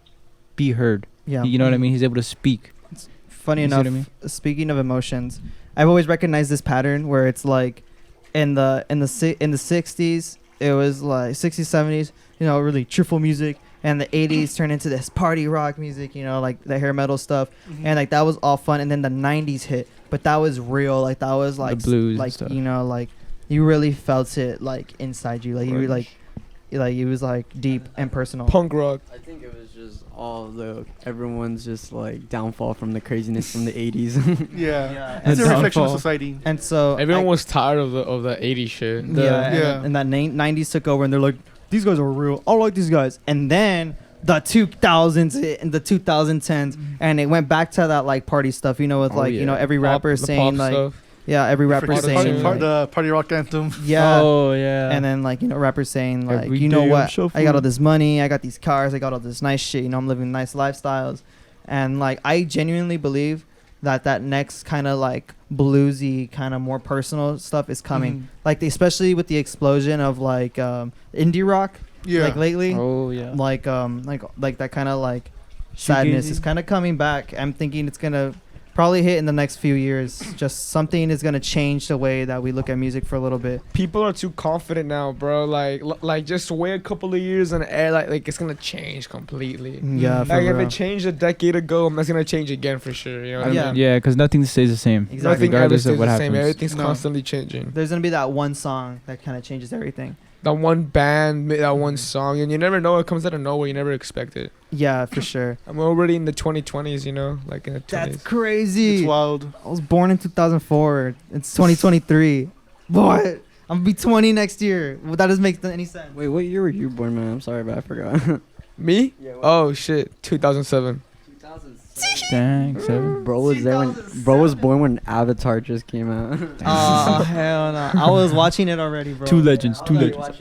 be heard. Yeah. You know what I mean? He's able to speak. Funny You see what enough, I mean? speaking of emotions, I've always recognized this pattern where it's like in the 60s, it was like 60s, 70s, you know, really cheerful music, and the 80s turned into this party rock music, you know, like the hair metal stuff, and like that was all fun, and then the 90s hit, but that was real, like that was like blues and like stuff. you know, like you really felt it like inside you, like you were like it was like deep and personal. Punk rock. I think it was just all the everyone's just like downfall from the craziness from the 80s. Yeah, and it's a so- reflection of society. And so Everyone I- was tired of the 80s shit. yeah, and that 90s took over, and they're like, these guys are real. I like these guys. And then the 2000s hit and the 2010s, and it went back to that like party stuff, you know, with Oh, like you know yeah. every rapper the saying pop like stuff. yeah, every rapper Forget the saying like, the party rock anthem. yeah. Oh yeah. And then like you know rappers saying like Every you know day I'm what, I shuffling. got all this money, I got these cars, I got all this nice shit, you know, I'm living nice lifestyles, and like I genuinely believe that next kind of like bluesy kind of more personal stuff is coming, Mhm. like especially with the explosion of like indie rock Yeah. like lately, oh yeah. like that kind of like sadness is Shoegazy. kind of coming back. I'm thinking it's gonna probably hit in the next few years. Just something is gonna change the way that we look at music for a little bit. People are too confident now, bro. Like just wait a couple of years and like it's gonna change completely. Yeah, for Like if real. it changed a decade ago, it's gonna change again for sure. You know what Yeah. I mean? Yeah, because nothing stays the same. Exactly. Nothing ever Regardless stays of what the same. happens. Everything's No. constantly changing. There's gonna be that one song that kind of changes everything. That one band, that one song, and you never know. It comes out of nowhere. You never expect it. Yeah, for sure. I'm already in the 2020s, you know, like in the 20s. That's crazy. It's wild. I was born in 2004. It's 2023. What? I'm gonna be 20 next year. Well, that doesn't make any sense. Wait, what year were you born, man? I'm sorry, but I forgot. Me? Oh shit, 2007. Dang, seven. Bro was there when bro was born when Avatar just came out. Oh hell no! I was watching it already, bro. Two legends.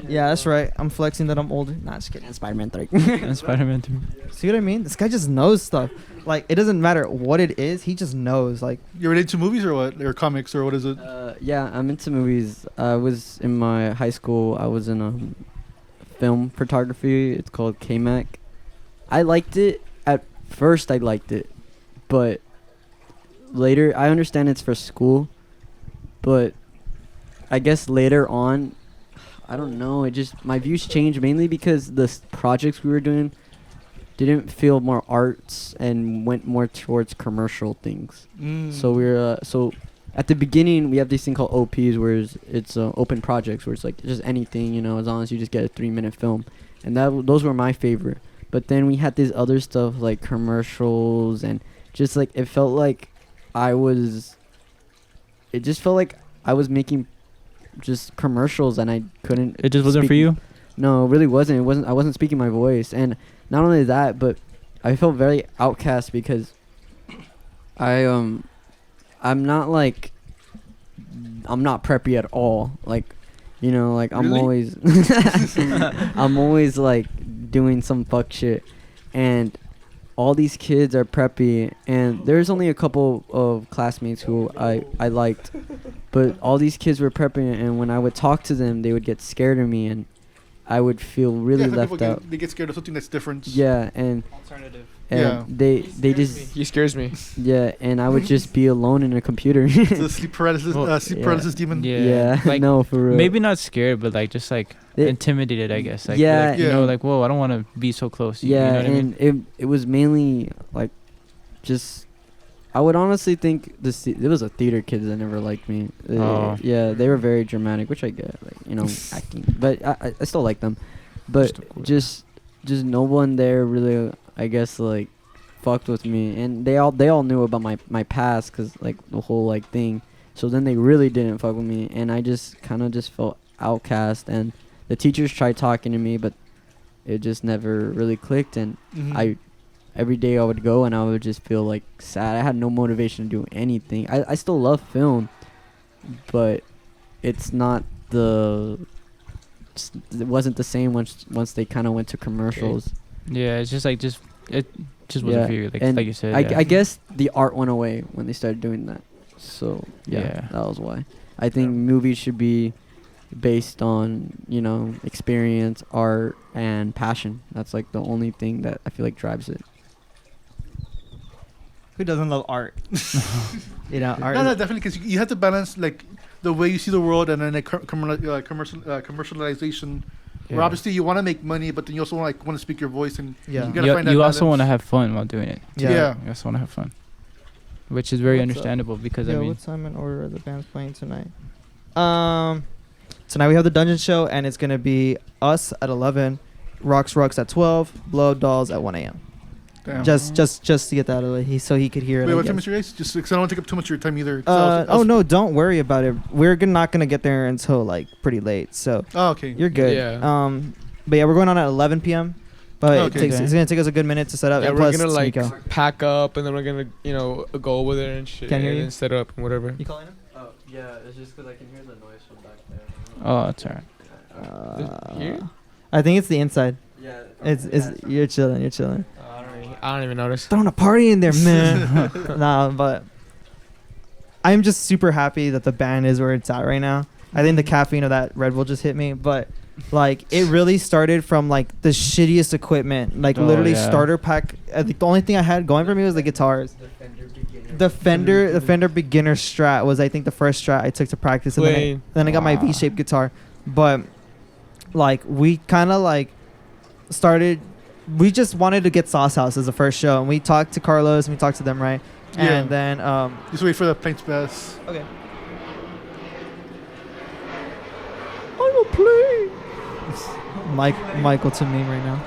Yeah, that's right. I'm flexing that I'm older. Nah, just kidding. And Spider-Man 3. And Spider-Man 2. See what I mean? This guy just knows stuff. Like it doesn't matter what it is. He just knows. Like You're related to movies or what? Or comics or what is it? Yeah, I'm into movies. I was in my high school. I was in film photography. It's called KMAC. I liked it. At first, I liked it. But later, I understand it's for school. But I guess later on, I don't know. It just, my views changed mainly because the projects we were doing didn't feel more arts and went more towards commercial things. So we're so at the beginning we have this thing called OPs, where it's open projects, where it's like just anything, you know, as long as you just get a 3-minute film, and those were my favorite. But then we had this other stuff like commercials, and just like it felt like it just felt like I was making just commercials, and I couldn't. It just wasn't speak- for you? No, it really wasn't. I wasn't speaking my voice, and not only that, but I felt very outcast because I'm not preppy at all. Like, you know, like I'm Really? I'm always like doing some fuck shit, and all these kids are preppy, and there's only a couple of classmates who I liked, but all these kids were preppy, and when I would talk to them, they would get scared of me, and I would feel really some people left out. They get scared of something that's different. Yeah, and alternative. Yeah. they just He scares me. yeah, and I would just be alone in a computer. The sleep paralysis, Well, yeah. paralysis demon. Yeah. Like, no, for real. maybe not scared, but like just like It- intimidated, I guess. Like, Yeah. like, you know, Yeah. like, whoa, I don't want to be so close. You Yeah, know what I mean? and it was mainly like just I would honestly think it was a theater kids that never liked me. Oh. Yeah, they were very dramatic, which I get, like, you know, acting, but I still like them. But just no one there really, I guess, like fucked with me, and they all knew about my past, cause like the whole like thing, So then they really didn't fuck with me, and I just kind of just felt outcast. And the teachers tried talking to me, but it just never really clicked. And Mhm. every day I would go and I would just feel like sad. I had no motivation to do anything. I still love film, but it's not it wasn't the same once they kind of went to commercials. Yeah, it's just like it just wasn't for you, and like you said. I guess the art went away when they started doing that. So Yeah. that was why. I think movies should be based on, experience, art, and passion. That's like the only thing that I feel like drives it. Who doesn't love art? Art. No, definitely, because you have to balance like the way you see the world and then commercialization. Yeah. Where obviously you want to make money, but then you also want to speak your voice, and Yeah. you gotta find that You also balance. want to have fun while doing it. Yeah. You also want to have fun, which is very What's up? understandable because I mean, what time and order are the bands playing tonight? Tonight we have the Dungeon Show, and it's gonna be us at 11, Rocks at 12, Blow Up Dolls at 1 a.m. Damn. Just to get that out of the way, so he could hear it. Wait, I what time guess. is your guys? Just because I don't want to take up too much of your time either. 'cause I was- No, don't worry about it. We're not gonna get there until like pretty late, so Oh, okay. you're good. Yeah. But yeah, we're going on at 11 p.m. But Okay. it's gonna take us a good minute to set up. Yeah, and we're plus, gonna it's like Nico. pack up, and then we're gonna go over there and shit, Can't hear and you? then set up and whatever. You calling him? Oh yeah, it's just because I can hear the noise from back there. oh, it's alright. Here? I think it's the inside. Yeah, It's you're chilling. I don't even notice. Throwing a party in there, man. Nah, but I'm just super happy that the band is where it's at right now. I think the caffeine of that Red Bull just hit me, but like it really started from like the shittiest equipment, like Oh, literally yeah. starter pack. I think the only thing I had going for me was the guitars. The Fender Beginner Strat was I think the first Strat I took to practice, and Wait. then I got my Wow. V-shaped guitar. But like we kind of like started. We just wanted to get Sauce House as the first show, and we talked to Carlos and we talked to them, right? Yeah. And then Just wait for the planes pass. okay. I will play. Michael to me right now.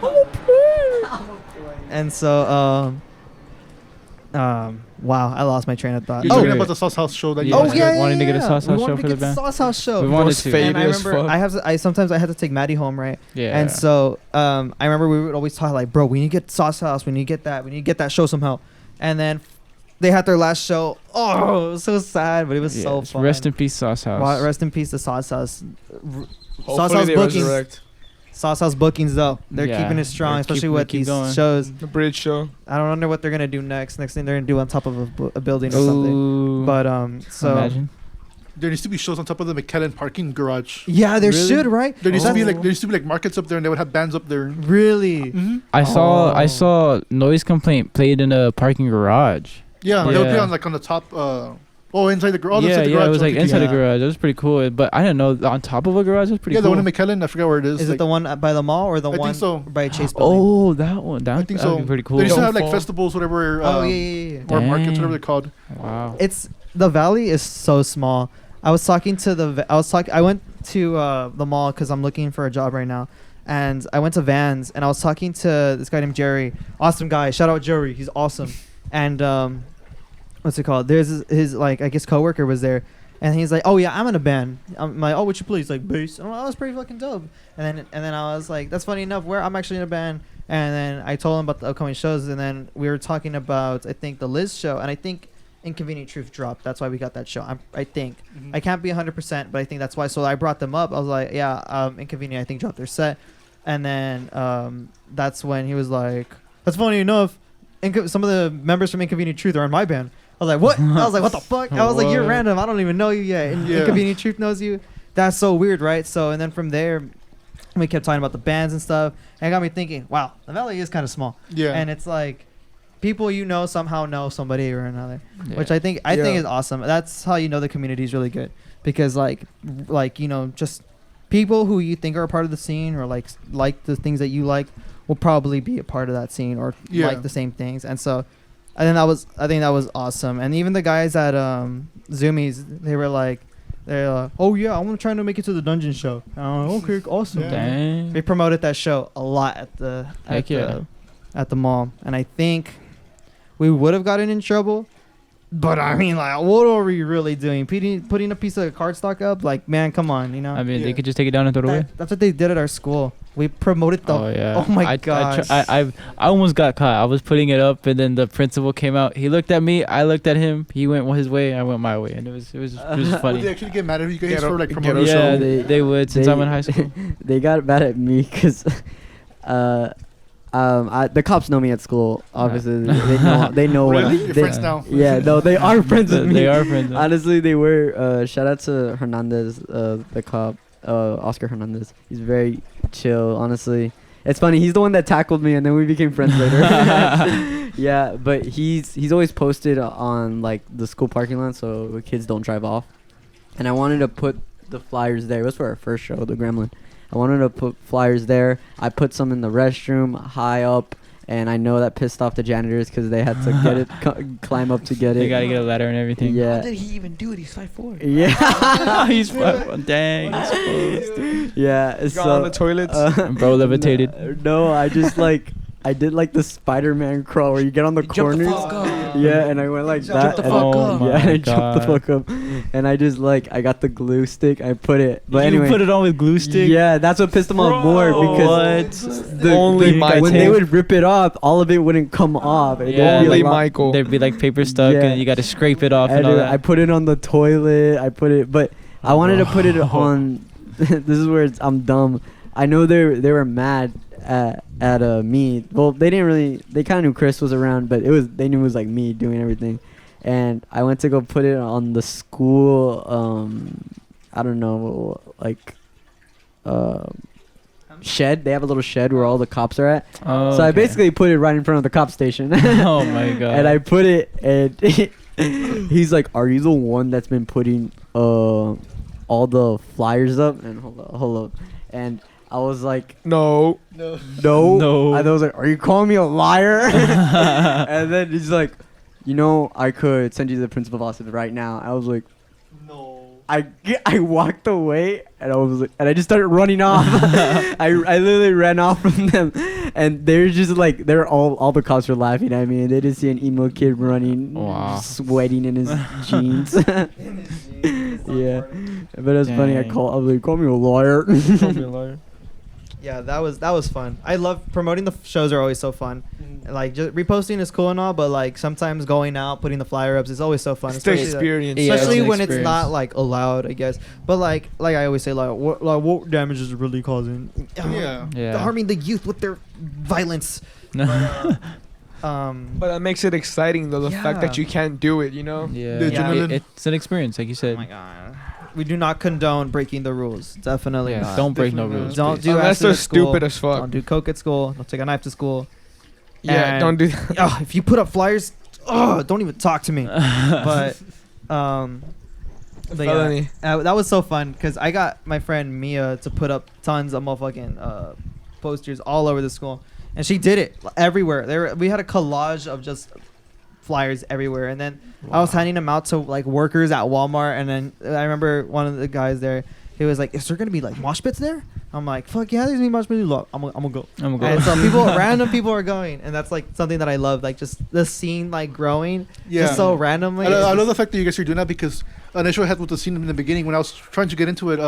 I will play. And so wow, I lost my train of thought. You're Oh, talking yeah. about the Sauce House show that you oh guys yeah, did. wanting to get a Sauce We House wanted show to for the get band? Sauce House show. We wanted Most to. faded And I as remember fuck. sometimes I had to take Maddie home, right? Yeah. And so I remember we would always talk like, bro, we need to get Sauce House, we need to get that show somehow. And then they had their last show. Oh, it was so sad, but it was so Yes, fun. rest in peace, Sauce House. Wow, rest in peace to Sauce House. Hopefully House they bookings. resurrect Sauce House bookings though, they're Yeah, keeping it strong, they're especially keep- with they keep these going. shows. the bridge show. I don't wonder what they're gonna do next. Next thing they're gonna do on top of a building or something. Ooh. But so Imagine. There needs to be shows on top of the McKellen parking garage. yeah, there Really? should, right? There used to be That's- like markets up there, and they would have bands up there. really. Mm-hmm. I Oh. saw Noise Complaint played in a parking garage. Yeah, they would be Yeah. on the top. Inside the garage. yeah, the yeah, garage. it was like okay. inside Yeah. the garage. It was pretty cool, but I didn't know on top of a garage was pretty Yeah, cool. the one in McKellen. I forgot where it is. Is it the one by the mall or the I think one so. by Chase Building? Oh, that one. I That think would so. be pretty cool. They used to Don't have like fall. festivals, whatever. Oh yeah. Or markets, Dang. whatever they're called. Wow. It's the valley is so small. I was talking to I went to the mall because I'm looking for a job right now, and I went to Vans and I was talking to this guy named Jerry, awesome guy. Shout out Jerry, he's awesome. And what's it called? There's his like I guess coworker was there, and he's like, oh yeah, I'm in a band. I'm like, oh, what you play? He's like bass. And I'm like, oh, that's pretty fucking dope. And then I was like, that's funny enough. Where I'm actually in a band. And then I told him about the upcoming shows, and then we were talking about I think the Liz show, and I think Inconvenient Truth dropped. That's why we got that show. I think. Mhm. I can't be 100%, but I think that's why. So I brought them up. I was like, yeah, Inconvenient I think dropped their set, and then that's when he was like, that's funny enough. Some of the members from Inconvenient Truth are in my band. I was like, what? I was like, what the fuck? I was like, you're What? random. I don't even know you yet. And Yeah. Inconvenient Truth knows you. That's so weird, right? So and then from there, we kept talking about the bands and stuff, and it got me thinking, wow, the valley is kind of small, Yeah. and it's like people somehow know somebody or another, Yeah. which I think Yeah. is awesome. That's how you know the community is really good, because like just people who you think are a part of the scene or like the things that you like will probably be a part of that scene or Yeah. like the same things. And so I think that was awesome. And even the guys at Zoomies, they were like, oh yeah, I'm trying to make it to the dungeon show. Okay, awesome. Yeah. Dang. We promoted that show a lot at Heck yeah. the mall, and I think we would have gotten in trouble But I mean, like, what are we really doing? Putting a piece of cardstock up? Like, man, come on, you know? I mean, Yeah. they could just take it down and throw it away. That's what they did at our school. We promoted the. Oh yeah. Oh my I gosh. I almost got caught. I was putting it up, and then the principal came out. He looked at me. I looked at him. He went his way. I went my way, and it was Would funny. they actually get mad at you guys Ghetto- for like ghetto promoting? show. Yeah, They- they would since I'm in high school. They got mad at me because the cops know me at school. Obviously, they know what Really? You're they- friends now. Yeah, no, they are friends with me. They are friends. Honestly, they were. Shout out to Hernandez, the cop, Oscar Hernandez. He's very chill. Honestly, it's funny. He's the one that tackled me, and then we became friends later. Yeah, but he's always posted on like the school parking lot, so the kids don't drive off. And I wanted to put the flyers there. It was for our first show, the Gremlin. I wanted to put flyers there. I put some in the restroom, high up. And I know that pissed off the janitors because they had to get it, climb up to get it. They gotta get a ladder and everything. How Yeah. did he even do it? He's 5'4". Yeah. He's dang. He's close. Yeah. He's gone on the toilets. Bro levitated. No, I just like I did like the Spider-Man crawl where you get on the corners. Yeah, and I went like that. the and fuck Oh up. my Yeah, and I jumped the God. fuck up. And I just like I got the glue stick. I put it. But you anyway. put it on with glue stick. Yeah, that's what pissed them off more because Only Michael. when they would rip it off, all of it wouldn't come off. And Yeah, there'd be a Only lot- Michael. There'd be like paper stuck, Yeah. and you gotta scrape it off and, And all I that. put it on the toilet. I put it, but I wanted to put it on. This is where I'm dumb. I know they were mad at me. Well, they didn't really. They kind of knew Chris was around, but they knew it was like me doing everything. And I went to go put it on the school. I don't know, like shed. They have a little shed where all the cops are at. Oh, So I okay. basically put it right in front of the cop station. Oh my God. And I put it, and he's like, "Are you the one that's been putting all the flyers up?" And hold up, and I was like, No. "No." No. And I was like, "Are you calling me a liar?" And then he's like, I could send you to the principal's office right now. I was like, No. I walked away and I just started running off. I literally ran off from them, and they're just like all the cops were laughing at me, and they didn't see an emo kid running, Wow. sweating in his jeans. Yeah, but it was funny. I Dang. was like, call me a liar. Yeah, that was fun. I love promoting the shows are always so fun. And, like just reposting is cool and all, but like sometimes going out, putting the flyer ups is always so fun. It's the Especially, experience. Yeah, especially it's an when it's experience. not like allowed, I guess. But like I always say, what damage is it really causing? Yeah. Yeah. Harming the youth with their violence. No. But that makes it exciting though, the fact that Yeah. you can't do it, you know? Yeah. The adrenaline. It's an experience, like you Oh said. my god. We do not condone breaking the rules. Definitely Yeah, not. don't break no Definitely rules. Don't please. do Unless acid they're at school. stupid as fuck. Don't do coke at school. Don't take a knife to school. Yeah, And- don't do that. Oh, if you put up flyers, don't even talk to me. But yeah, Felony. that was so fun because I got my friend Mia to put up tons of motherfucking posters all over the school, and she did it everywhere. We had a collage of just flyers everywhere, and then I was handing them out to like workers at Walmart, and then I remember one of the guys there. He was like, "Is there gonna be like mosh pits there?" I'm like, "Fuck yeah, there's gonna be mosh pits." Look, I'm gonna go. I'm gonna And go. so random people are going, and that's like something that I love, like just the scene like growing, Yeah. just so randomly. I love the fact that you guys are doing that because an issue I had with the scene in the beginning when I was trying to get into it.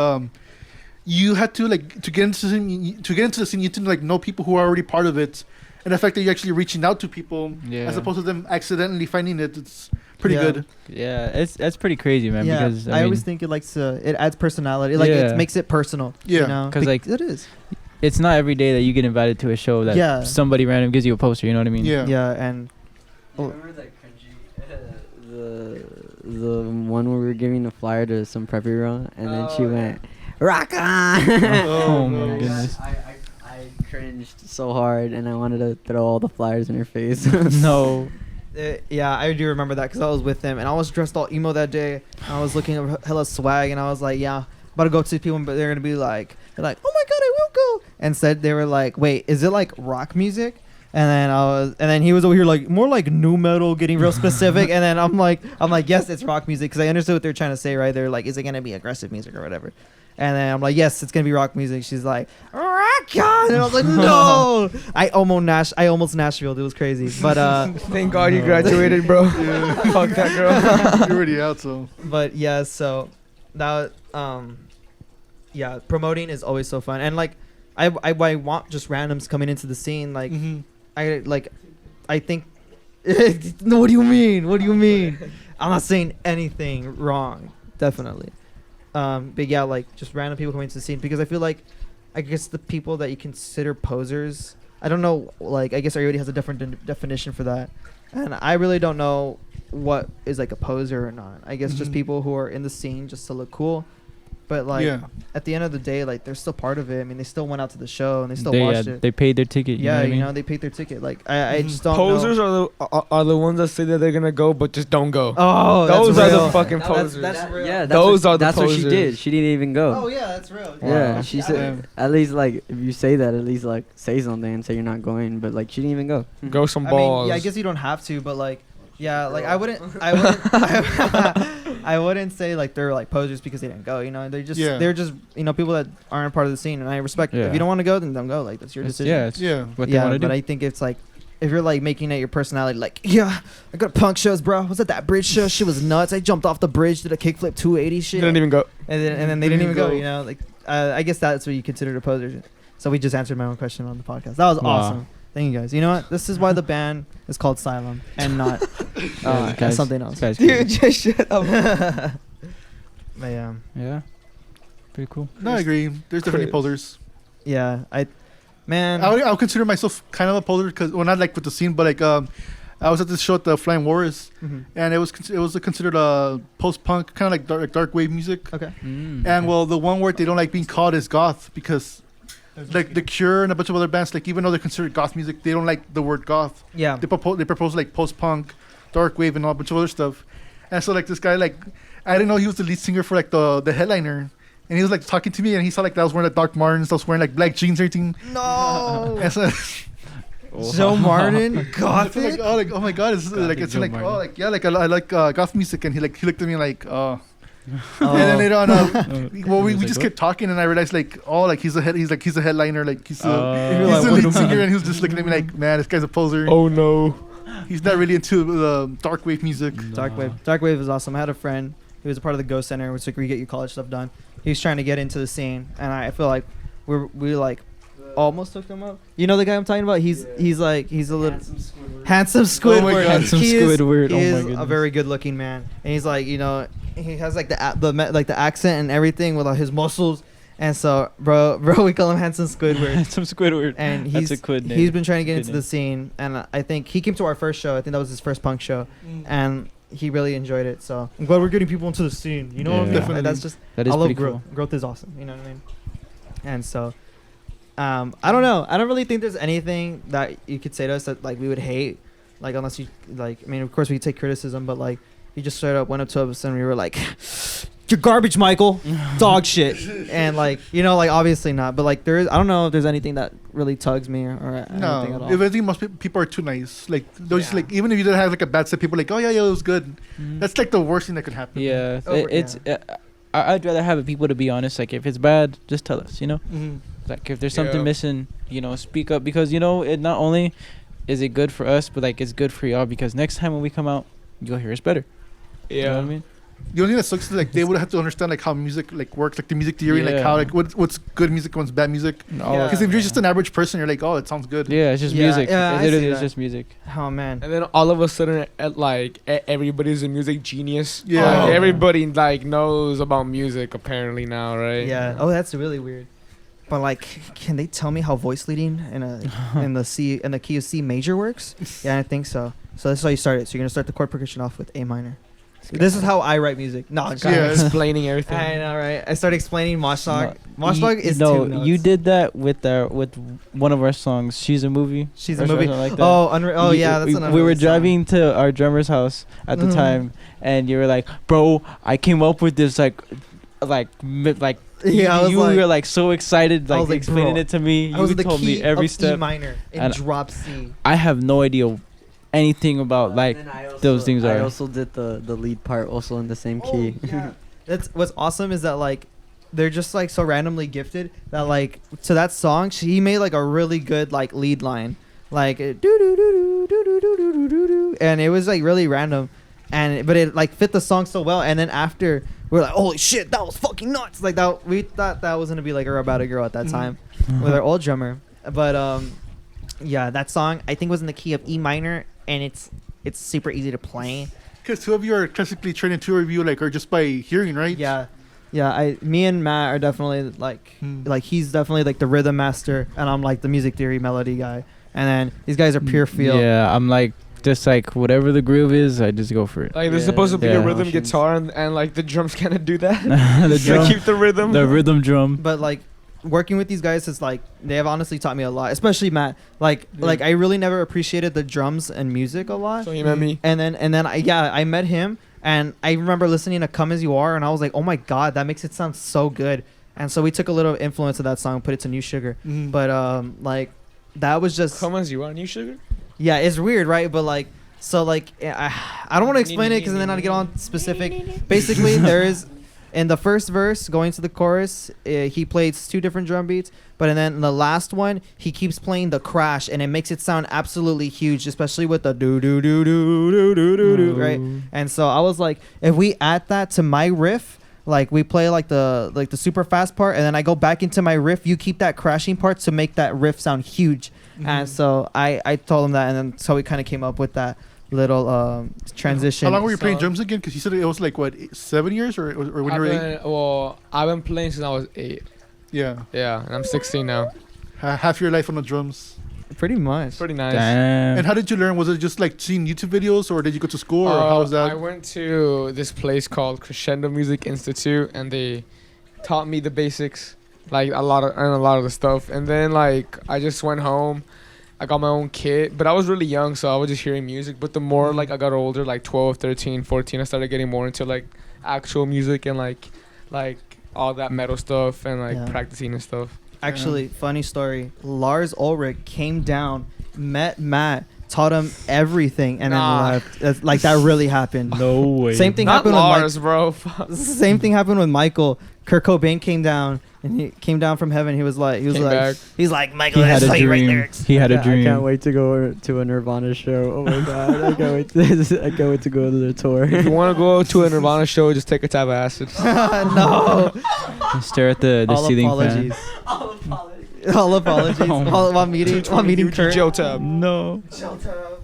You had to like to get into the scene. You had to like know people who are already part of it, and the fact that you're actually reaching out to people Yeah. as opposed to them accidentally finding it. It's pretty Yeah. good. Yeah, that's pretty crazy, man. Yeah, Because I always think it adds personality, like Yeah. it makes it personal. Yeah. you know? 'Cause, like, it is. it's not every day that you get invited to a show that Yeah. somebody random gives you a poster. You know what I mean? Yeah. Yeah, and You remember that cringy, the one where we were giving a flyer to some preppy girl, and then she went, "Rock on!" Oh my goodness. I cringed so hard, and I wanted to throw all the flyers in her face. No. yeah, I do remember that because I was with them, and I was dressed all emo that day. I was looking at hella swag, and I was like, yeah, about to go to people, but they're gonna be like, oh my god, I will go. And said they were like, wait, is it like rock music? And then he was over here like more like nu metal, getting real specific. And then I'm like, yes, it's rock music because I understood what they're trying to say, right? They're like, is it gonna be aggressive music or whatever? And then I'm like, yes, it's gonna be rock music. She's like, rock on, and I was like, no. I almost Nashville. It was crazy, but Thank God you graduated, bro. Fuck that girl. You're already out, so. but yeah, so that yeah, promoting is always so fun, and like I want just randoms coming into the scene. Like I think. No, what do you mean? What do you mean? I'm not saying anything wrong. Definitely. But yeah, like just random people coming to the scene, because I feel like, I guess the people that you consider posers, I don't know, like I guess everybody has a different definition for that, and I really don't know what is like a poser or not. I guess just people who are in the scene just to look cool, but like at the end of the day, like they're still part of it. I mean, they still went out to the show and they still watched it. They paid their ticket. Yeah, you know, they paid their ticket. Like I just don't Posers know. are the ones that say that they're gonna go but just don't go. Oh, those that's are real. the fucking That's- posers. that's real. Yeah, Those are the that's what she posers. did. She didn't even go. Oh yeah, that's real. Yeah, Wow. she said at least like if you say that, at least like say something and say you're not going. But like she didn't even go. Grow some I balls. mean, yeah, I guess you don't have to, but like, yeah, like I wouldn't I wouldn't say like they're like posers because they didn't go. You know, they're just people that aren't part of the scene, and I respect. Yeah. If you don't want to go, then don't go. Like that's your decision. Yeah, it's what they Yeah, want to but do. I think it's like, if you're like making it your personality, like, yeah, I got punk shows, bro. Was it that bridge show? Shit was nuts. I jumped off the bridge, did a kickflip 280 shit. Didn't even go. And then they didn't even go. You know, like I guess that's what you consider a poser. So we just answered my own question on the podcast. That was awesome. Thank you guys. You know what? This is why the band is called Asylum and not something else. Dude, just shut up. But Yeah, pretty cool. No, I agree. There's definitely Chris. posers. yeah, I I'll consider myself kind of a poser because, well, not like with the scene, but like I was at this show at the Flying Wars, and it was considered a post punk kind of like dark wave music. okay. And well, the one word they don't like being called is goth because, like The Cure and a bunch of other bands, like even though they're considered goth music, they don't like the word goth. Yeah. They propose like post punk, dark wave, and a bunch of other stuff. And so like this guy, like I didn't know he was the lead singer for like the headliner. And he was like talking to me, and he saw like that I was wearing like Doc Martens, I was wearing like black jeans and everything. No. And so, Joe Martin, I gothic. feel like oh my god, it's like it's Joe like Martin. oh like yeah like I like goth music, and he looked at me like Oh. and then later on well we He was just like, kept talking, and I realized like he's a headliner, like he's You're the like, lead what singer, and he was just looking at me like, man, this guy's a poser. Oh no. He's not really into dark wave music. Dark Wave is awesome. I had a friend who was a part of the Ghost Center, which is like where you get your college stuff done. He was trying to get into the scene, and I feel like we like almost hooked him up. You know the guy I'm talking about? He's a little handsome Squidward. Oh my God. Handsome Squidward. He Oh my is goodness. a very good looking man, and he's like, he has like the accent and everything with his muscles. And so, bro, we call him Handsome Squidward. Handsome Squidward. And That's a good name. he's been trying to get Good into name. the scene, and I think he came to our first show. I think that was his first punk show, and he really enjoyed it. So I'm glad we're getting people into the scene. You know what I mean? Definitely. That's just That is I love pretty growth. cool. Growth is awesome. You know what I mean? And so, I don't know. I don't really think there's anything that you could say to us that like we would hate, like unless you like. I mean, of course we take criticism, but like you just straight up went up to us and we were like, "You're garbage, Michael. Dog shit." And like like obviously not, but like there is. I don't know if there's anything that really tugs me or anything at No, all. if anything, people are too nice. Like they'll just like, even if you didn't have like a bad set, people are like, oh yeah, it was good. That's like the worst thing that could happen. Yeah, Oh, it's. I'd rather have people to be honest. Like if it's bad, just tell us. Mm-hmm. Like if there's something Yeah. missing, speak up, because it not only is it good for us, but like it's good for y'all, because next time when we come out, you'll hear us better. Yeah. You know what I mean? The only thing that sucks is like they would have to understand like how music like works, like the music theory, like Yeah. how like what's good music, what's bad music. Yeah. Because if you're just an average person, you're like, oh, it sounds good. Yeah, it's just Yeah, music. yeah, I It see literally is that. just music. Oh man. And then all of a sudden, everybody's a music genius. Yeah. Like, everybody like knows about music apparently now, right? Yeah. Oh, that's really weird. But like, can they tell me how voice leading in the key of C major works? Yeah, I think so. So that's how you start it. So you're gonna start the chord progression off with A minor. This is how I write music. No, I'm Kind Yeah. of explaining everything. I know, right? I started explaining Moshog. No, Moshog is two notes. you did that with one of our songs. She's a movie. She's or a movie. something like that. Oh, yeah, that's we, another. we were song. driving to our drummer's house at the Mhm. time, and you were like, "Bro, I came up with this like Yeah, I was you like, were like so excited, I like was like, explaining bro, it to me. I was You in the told key me every of E step. minor and And drop C. I have no idea anything about like And I those things I are. also did the lead part also in the same Oh, key. yeah. That's what's awesome is that like they're just like so randomly gifted that like to that song she made like a really good like lead line, like do do do do do do do do do, and it was like really random, but it like fit the song so well. And then after we're like, holy shit, that was fucking nuts. Like that, we thought that was gonna be like about a girl at that time with our old drummer. But yeah, that song I think was in the key of E minor, and it's super easy to play. Because two of you are classically trained, and two of you like are just by hearing, right? Yeah. Me and Matt are definitely like he's definitely like the rhythm master, and I'm like the music theory melody guy. And then these guys are pure feel. Yeah, I'm like just like whatever the groove is, I just go for it. Like there's Yeah. supposed to be a Yeah. rhythm guitar, and like the drums kind of do that. The To drum, keep the rhythm. the rhythm drum. But like working with these guys is like they have honestly taught me a lot, especially Matt. Like I really never appreciated the drums and music a lot. So you met me. And then I met him, and I remember listening to Come As You Are, and I was like, oh my god, that makes it sound so good. And so we took a little influence of that song, put it to New Sugar. But like that was just Come As You Are, New Sugar. yeah, it's weird, right? But like so like I don't want to explain it because then I'd get on specific. Basically, there is in the first verse going to the chorus, he plays two different drum beats, but then in the last one he keeps playing the crash, and it makes it sound absolutely huge, especially with the do do do do do do do do, right? And so I was like, if we add that to my riff, like we play like the super fast part, and then I go back into my riff, you keep that crashing part to make that riff sound huge. And so I told him that, and then so we kind of came up with that little transition. How long were you playing So- drums again? Because you said it was like what 7 years or when you were 8? I've been playing since I was 8. Yeah, Yeah, and I'm 16 now. half your life on the drums. Pretty much. Pretty nice. Damn. And how did you learn? Was it just like seeing YouTube videos, or did you go to school, or how was that? I went to this place called Crescendo Music Institute, and they taught me the basics, like a lot of the stuff. And then like I just went home. I got my own kit, but I was really young, so I was just hearing music. But the more like I got older, like 12, 13, 14, I started getting more into like actual music and like all that metal stuff and like Yeah. practicing and stuff. Actually, funny story. Lars Ulrich came down, met Matt, taught him everything, and Nah. then left. Like that really happened. No way. Same thing Not happened Lars, bro. with Same thing happened with Michael. Kurt Cobain came down, and he came down from heaven. He was like, Came back. he's like, Michael, He let's had a tell you right dream. lyrics. He had a I dream. can't wait to go to a Nirvana show. Oh my god, I can't wait. I can't wait to go to their tour. If you want to go to a Nirvana show, just take a tab of acid. No. Stare at the All ceiling apologies. fan. All apologies. Oh my All while meeting Kurt. Joe tab. No.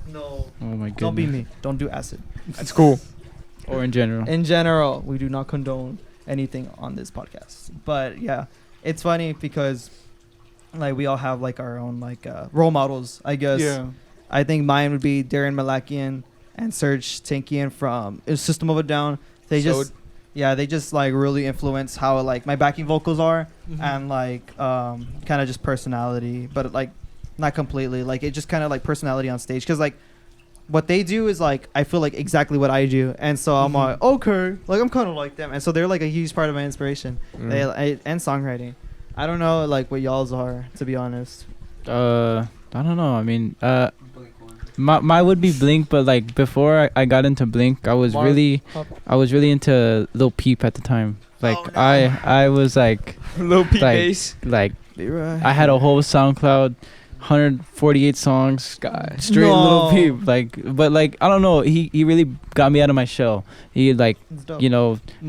No. Oh my goodness. Don't be me. Don't do acid. That's cool. Or in general. In general, we do not condone anything on this podcast. But yeah, it's funny because like we all have like our own like role models, I guess. Yeah. I think mine would be Darren Malakian and Serge Tankian from System of a Down. They just like really influence how like my backing vocals are and like kind of just personality, but like not completely. Like it just kind of like personality on stage, because like what they do is like I feel like exactly what I do, and so I'm like okay, like I'm kind of like them, and so they're like a huge part of my inspiration. And songwriting. I don't know like what y'all's are, to be honest. I don't know. I mean, my would be Blink, but like before I got into Blink, I was really into Lil Peep at the time. Like I was like Lil Peep Like- bass. like I had a whole SoundCloud, 148 songs, Guy. straight Lil Peep. Like, but like I don't know. He really got me out of my shell. He like It's dope.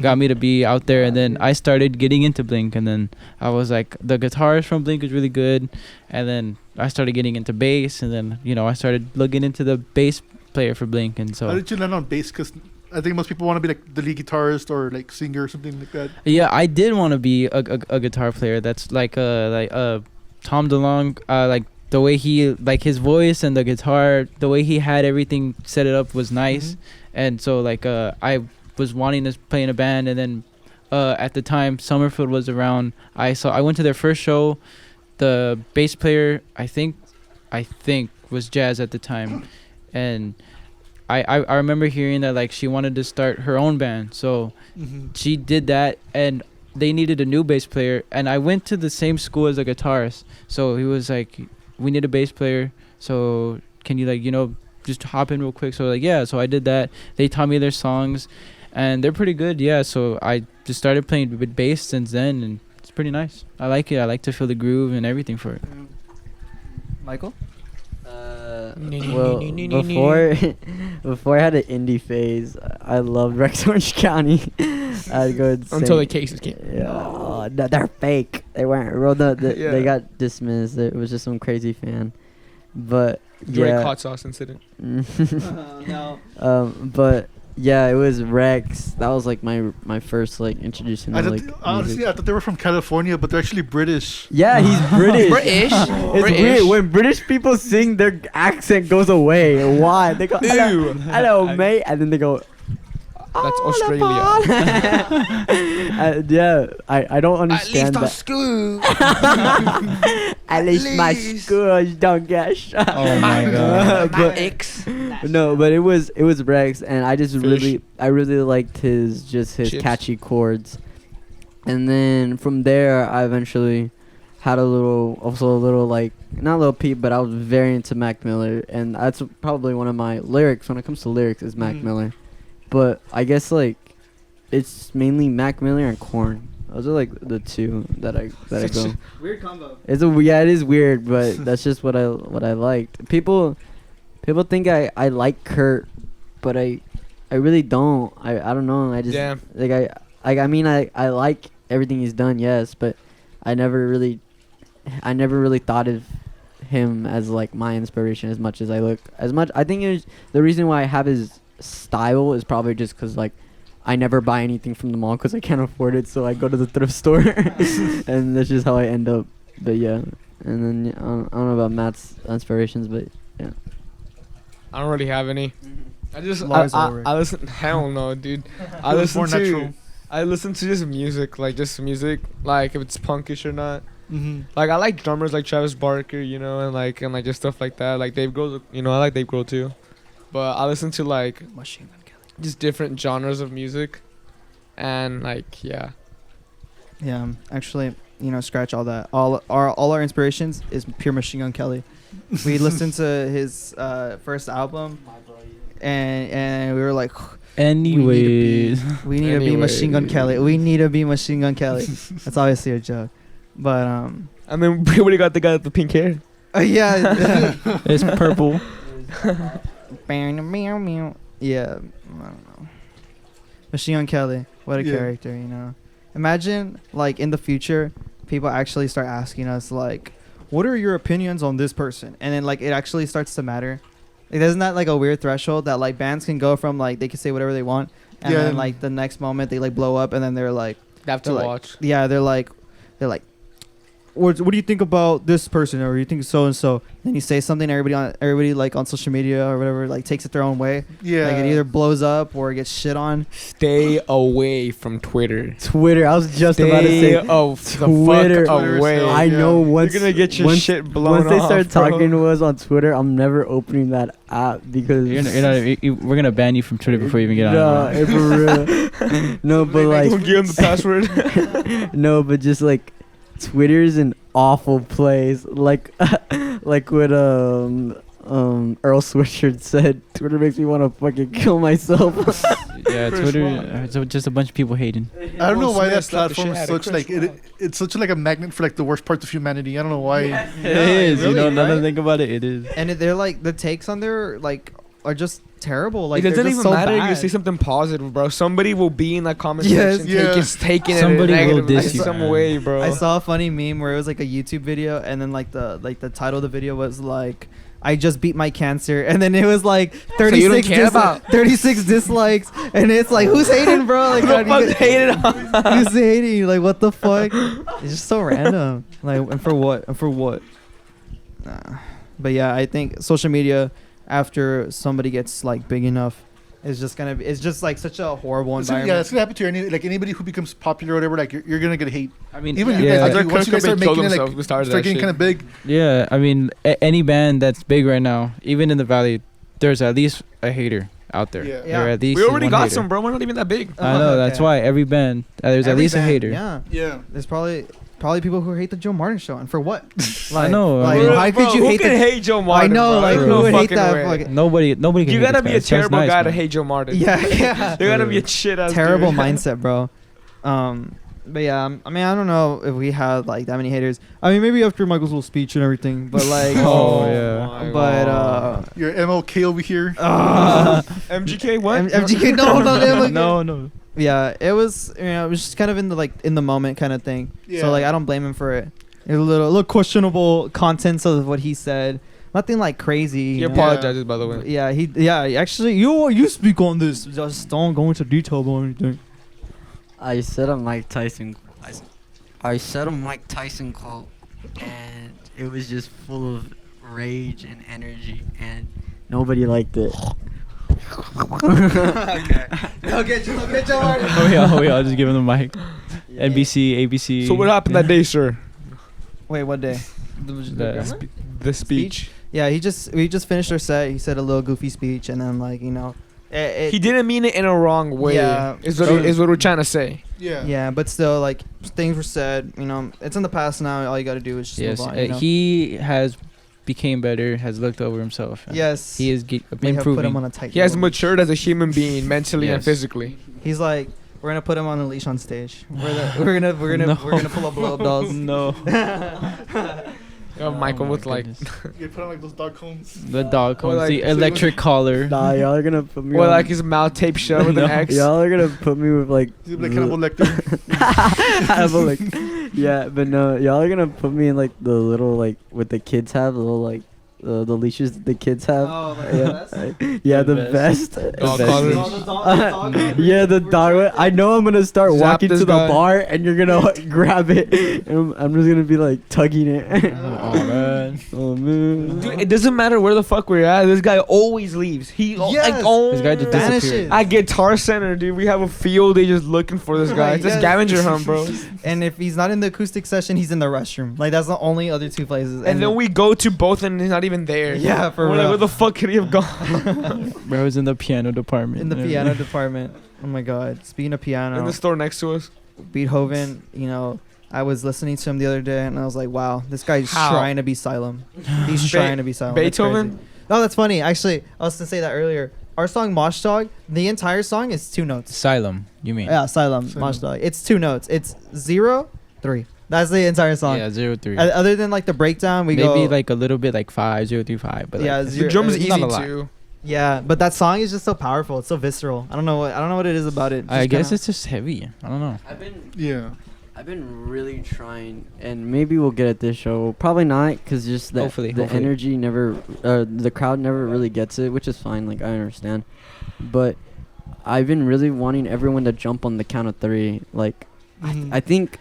got me to be out there, and then I started getting into Blink, and then I was like, the guitarist from Blink is really good, and then I started getting into bass, and then I started looking into the bass player for Blink, and How so did you land on bass? Because I think most people want to be like the lead guitarist or like singer or something like that. yeah, I did want to be a guitar player. That's like Tom DeLonge, like the way he like his voice and the guitar, the way he had everything set it up was nice, and so like I was wanting to play in a band, and then at the time Summerfield was around. I went to their first show. The bass player I think was Jazz at the time, and I remember hearing that like she wanted to start her own band, so she did that, and they needed a new bass player, and I went to the same school as a guitarist, so he was like, we need a bass player, so can you like just hop in real quick? So like yeah, so I did that. They taught me their songs, and they're pretty good. Yeah, so I just started playing with bass since then, and it's pretty nice. I like it. I like to feel the groove and everything for it. Michael? Well, before I had an indie phase, I loved Rex Orange County. I'd go Until the cases came. Yeah, no, they're fake. They weren't real. Yeah. They got dismissed. It was just some crazy fan. But Drake yeah. hot sauce incident. No. But yeah, it was Rex. That was like my first like introduction to like Honestly, music. I thought they were from California, but they're actually British. Yeah, he's British. British. It's British. weird when British people sing, their accent goes away. Why? They go, hello, Ew. hello, mate, and then they go. That's "Oh, Australia." Yeah, I don't understand that. school. At least my schools don't get shut. Oh my god. But- X. No, but it was Rex, and I just Fish. really liked his Chips. catchy chords, and then from there I eventually had a little like not a little peep, but I was very into Mac Miller, and that's probably one of my lyrics when it comes to lyrics is Mac Miller, but I guess like it's mainly Mac Miller and Korn. Those are like the two that I go. Weird combo. It is weird, but that's just what I liked. People think I like Kurt, but I really don't. I don't know. I just I mean I like everything he's done, yes, but I never really thought of him as like my inspiration as much. I think it was, the reason why I have his style is probably just because like I never buy anything from the mall because I can't afford it, so I go to the thrift store, and that's just how I end up. But yeah, and then I don't know about Matt's inspirations, but yeah. I don't really have any. I just Lars I Ulrich. listen. Hell no, dude. I It was listen more to natural. I listen to just music, like if it's punkish or not. Mm-hmm. Like I like drummers like Travis Barker, you know, and like just stuff like that. Like Dave Grohl, you know, I like Dave Grohl too. But I listen to like Machine Gun Kelly. just different genres of music, and like yeah. Yeah, actually, scratch all that. All our inspirations is pure Machine Gun Kelly. We listened to his first album, and we were like, Anyways. we need to be Machine Gun Kelly. We need to be Machine Gun Kelly. That's obviously a joke, but And then we already got the guy with the pink hair. yeah. It's purple. Yeah, I don't know. Machine Gun Kelly, what a Yeah. character, Imagine, like, in the future, people actually start asking us, like, what are your opinions on this person? And then, like, it actually starts to matter. Like, isn't that, like, a weird threshold that, like, bands can go from, like, they can say whatever they want, and Yeah. then, like, the next moment they, like, blow up, and then they're like, They have to They're like- watch. yeah, they're like, what do you think about this person, or you think so and so? Then you say something, everybody like on social media or whatever, like takes it their own way. Yeah. Like it either blows up or it gets shit on. Stay away from Twitter. Twitter. I was just about to say. Twitter. Twitter. Away. I know once You're gonna get your once- shit blown once they start off, bro. talking to us on Twitter, I'm never opening that app because We're gonna ban you from Twitter before you even get on. Nah, for real. No, but like Don't give him the password. no, but just like Twitter's an awful place. Like like what Earl Sweatshirt said, Twitter makes me want to fucking kill myself. Yeah, Twitter. It's just a bunch of people hating. I don't know Will why Smith that slapped the platform shit is out of such like Chris it's such like a magnet for like the worst parts of humanity. I don't know why. It is. really, Now that I right? think about it, it is. And they're like, the takes on there like are just terrible. Like It doesn't they're even just so matter if you bad. say something positive, bro. Somebody will be in that comment Yes, section yeah. taking Somebody it will negative diss you. some way, bro. I saw a funny meme where it was like a YouTube video, and then like the title of the video was like, I just beat my cancer, and then it was like So you don't 36 care about- 36 dislikes, and it's like, who's hating, bro? Like, Who the fuck hated on? who's hating? Like, what the fuck? It's just so random. Like, and for what? And for what? Nah. But yeah, I think social media, after somebody gets like big enough, is just gonna be. It's just like such a horrible So, environment. yeah, it's gonna happen to anybody who becomes popular or whatever. Like you're gonna get hate. I mean, Even you yeah, guys, Andre like, once you guys start Kurt Cobain making it killed like himself. We started start that getting shit. kind of big. yeah. I mean, any band that's big right now, even in the valley, there's at least a hater out there. Yeah. There at least We already one got hater. some, bro. We're not even that big. I know. That's Okay. why every band there's at Every least band, a hater. Yeah. Yeah. There's probably people who hate the Joe Martin show, and for what? I know, I Like, mean- how could you who hate can the? hate Joe Martin? I know, bro? like There's who no would hate fucking that? way. Fucking, Nobody can. You hate gotta this be a It sounds terrible nice, guy to man. hate Joe Martin. yeah, yeah. There gotta be a shit ass. Terrible dude. mindset, bro. But yeah, I mean, I don't know if we had like that many haters. I mean, maybe after Michael's little speech and everything, but like, Oh, yeah. but Your MLK over here. MGK what? MGK, no, not MLK. No. Yeah, it was, it was just kind of in the moment kind of thing. Yeah. So like, I don't blame him for it. It was a little questionable contents of what he said. Nothing like crazy. He you know? apologizes, by the way. Yeah, actually, you speak on this. Just don't go into detail about anything. I said a Mike Tyson. I said a Mike Tyson quote, and it was just full of rage and energy, and nobody liked it. Okay. Okay, Joe. Oh yeah, I'll just give him the mic. NBC, ABC. So what happened that day, sir? Wait, what day? The speech. Yeah, we just finished our set. He said a little goofy speech, and then like He didn't mean it in a wrong way. Yeah. Is what we're trying to say. Yeah. Yeah, but still, like things were said. It's in the past now. All you got to do is just Yes, move on. he has became better. Has looked over himself. Yes, he is we have put him improving. on a tight. He has road. matured as a human being, mentally and Yes. physically. He's like, we're gonna put him on a leash on stage. We're gonna pull up blow up dolls. No. Michael my with like, goodness. You put on like those dog cones. The dog cones, like- the electric collar. Nah, y'all are gonna put me. or on- like his mouth taped shut with No. an X. Y'all are gonna put me with like. He's like Hannibal Lecter. Hannibal Lecter. Yeah, but no, y'all are gonna put me in like the little like what the kids have, the little like the leashes that the kids have. Oh, like Yeah, The the vest. Dog Vest. collars. Yeah, the dog. I know I'm gonna start Zap walking this to the guy. bar and you're gonna grab it. And I'm just gonna be like tugging it. Oh man. Oh man. Dude, it doesn't matter where the fuck we're at. This guy always leaves. He Yes. This guy just Vanishes. disappeared. At Guitar Center, dude, we have a field day just looking for this guy. It's a Yes. scavenger hunt, bro. And if he's not in the acoustic session, he's in the restroom. Like that's the only other two places. And then we go to both and he's not even there. Yeah, for We're real. like, where the fuck could he have gone? Bro was in the piano department. in the piano department. Oh my god! Speaking of piano, In the store next to us. Beethoven. I was listening to him the other day, and I was like, wow, this guy's How? trying to be Sylum. He's trying to be Sylum. That's Beethoven? crazy. Oh, that's funny. Actually, I was gonna say that earlier. Our song Mosh Dog, the entire song is 2 notes. Asylum, you mean? Yeah, Sylum, Mosh Dog. It's 2 notes. It's 0, 3. That's the entire song. Yeah, 0-3. Other than like the breakdown, we Maybe go like a little bit like 5-0-3-5, but yeah, like, The zero, drums uh, easy not a lot. too. yeah. But that song is just so powerful. It's so visceral. I don't know what it is about it. I Just guess kinda- it's just heavy. I don't know. Yeah. I've been really trying, and maybe we'll get at this show. Probably not, because just the Hopefully. energy never, the crowd never really gets it, which is fine. Like I understand, but I've been really wanting everyone to jump on the count of 3. Like I think,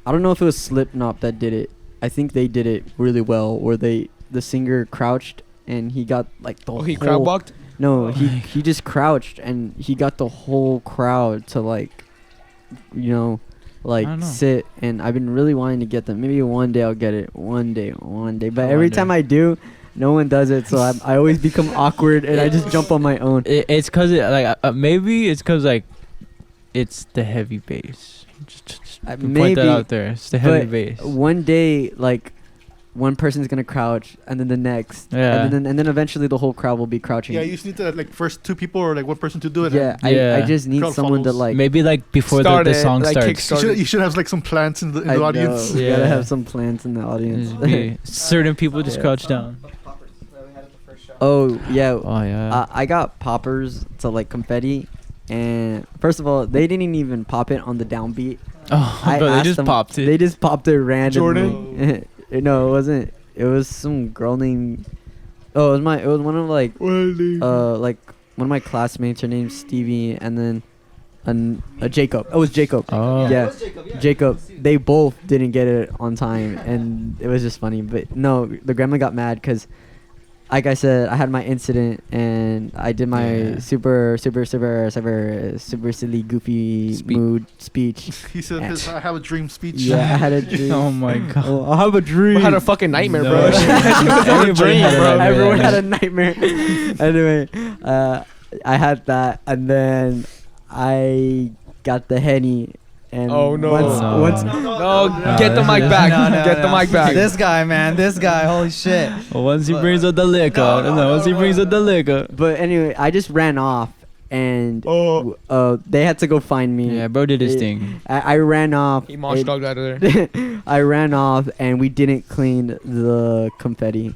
I don't know if it was Slipknot that did it. I think they did it really well, where the singer crouched and he got like the He whole. crowd walked. No, he just crouched and he got the whole crowd to like, I don't know. sit. And I've been really wanting to get them. Maybe one day I'll get it. One day. But every One time day. I do, no one does it. So I always become awkward and I just jump on my own. It's cause maybe it's cause like it's the heavy bass. Just point Maybe, that out there. It's the heavy but bass. one day, like, one person's gonna crouch, and then the next, Yeah. and then eventually the whole crowd will be crouching. Yeah, you just need to like first 2 people or like 1 person to do it. Yeah, Yeah. I just need Crowd someone to follows. like. Maybe like before Start the it, song like, starts. kickstart. You should have like some plants in the I know, audience. we gotta Yeah. have some plants in the audience. Just be- certain people just Yeah. crouch down. Oh yeah, Oh yeah. I got poppers to like confetti, and first of all, they didn't even pop it on the downbeat. Oh, bro, they asked just them- popped it. They just popped it randomly. Jordan? No, it wasn't. It was some girl named. Oh, it was one of like like one of my classmates. Her name's Stevie, and then a Jacob. Oh, it was Jacob. Oh. Yeah, Jacob. They both didn't get it on time, and it was just funny. But no, the grandma got mad because, like I said, I had my incident and I did my Yeah. super silly goofy mood speech. He said his "I have a dream" speech. Yeah, I had a dream. Oh my god. Oh, I have a dream. We had a fucking nightmare, No. bro. Everybody had a bro. nightmare. Everyone that had a night. nightmare. Anyway, I had that, and then I got the Henny. And Oh, no. Once No, get the mic back. Get the mic back. This guy, man. This guy. Holy shit. Once he brings up the liquor. No, once he brings up the liquor. But anyway, I just ran off, and Oh. they had to go find me. Yeah, bro did his It- thing. I ran off. He mosh It- dogged out of there. I ran off, and we didn't clean the confetti.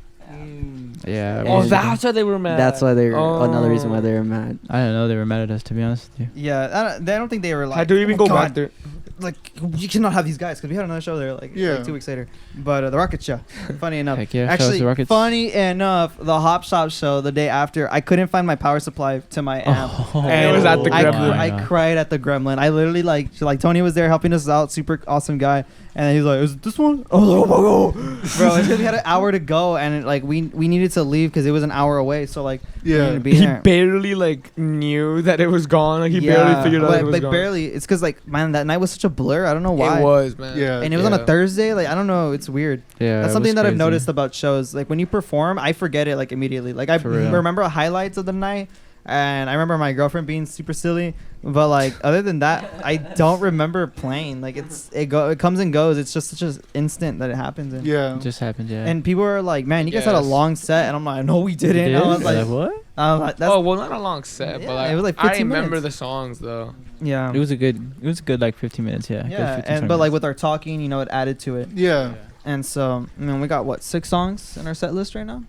Yeah. Oh, And that's why they were mad. That's why they're Oh. another reason why they were mad. I don't know. They were mad at us, to be honest with you. Yeah, I don't think they were like. Had to even "Oh go my back God, there. Like you cannot have these guys because we had another show there like, Yeah. like 2 weeks later. But the Rocket Show, funny enough, Heck yeah, shout out actually to Rockets. funny enough, the Hop Shop show the day after, I couldn't find my power supply to my amp. And it was at the I, Gremlin. I cried at the Gremlin. I literally like Tony was there helping us out, super awesome guy, and he's like, "Is it this one?" I was like, "Oh my god, bro!" It's 'cause we had an hour to go, and like we needed to leave because it was an hour away. So like, we needed Yeah. to be He there. barely like knew that it was gone. Like he barely figured out like, it was like gone. barely. It's because like man, that night was such a blur. I don't know why. It was, man. Yeah. And it was on a Yeah. Thursday. Like I don't know. It's weird. Yeah. That's it something was that I've crazy. noticed about shows. Like when you perform, I forget it like immediately. Like I For real. remember highlights of the night, and I remember my girlfriend being super silly. But like other than that, I don't remember playing. Like it comes and goes. It's just such an instant that it happens. And, Yeah. It just happened, yeah. and people are like, "Man, you guys had a Yes. long set," and I'm like, "No, we didn't." You I was did? like, what? "That's Oh well, not a long set, Yeah, but like, it was like I 15 remember minutes. the songs though. yeah." It was a good like 15 minutes, yeah. Good Yeah, 15, and 20 but like minutes. with our talking, you know, it added to it. Yeah. And so, I mean, we got what 6 songs in our set list right now.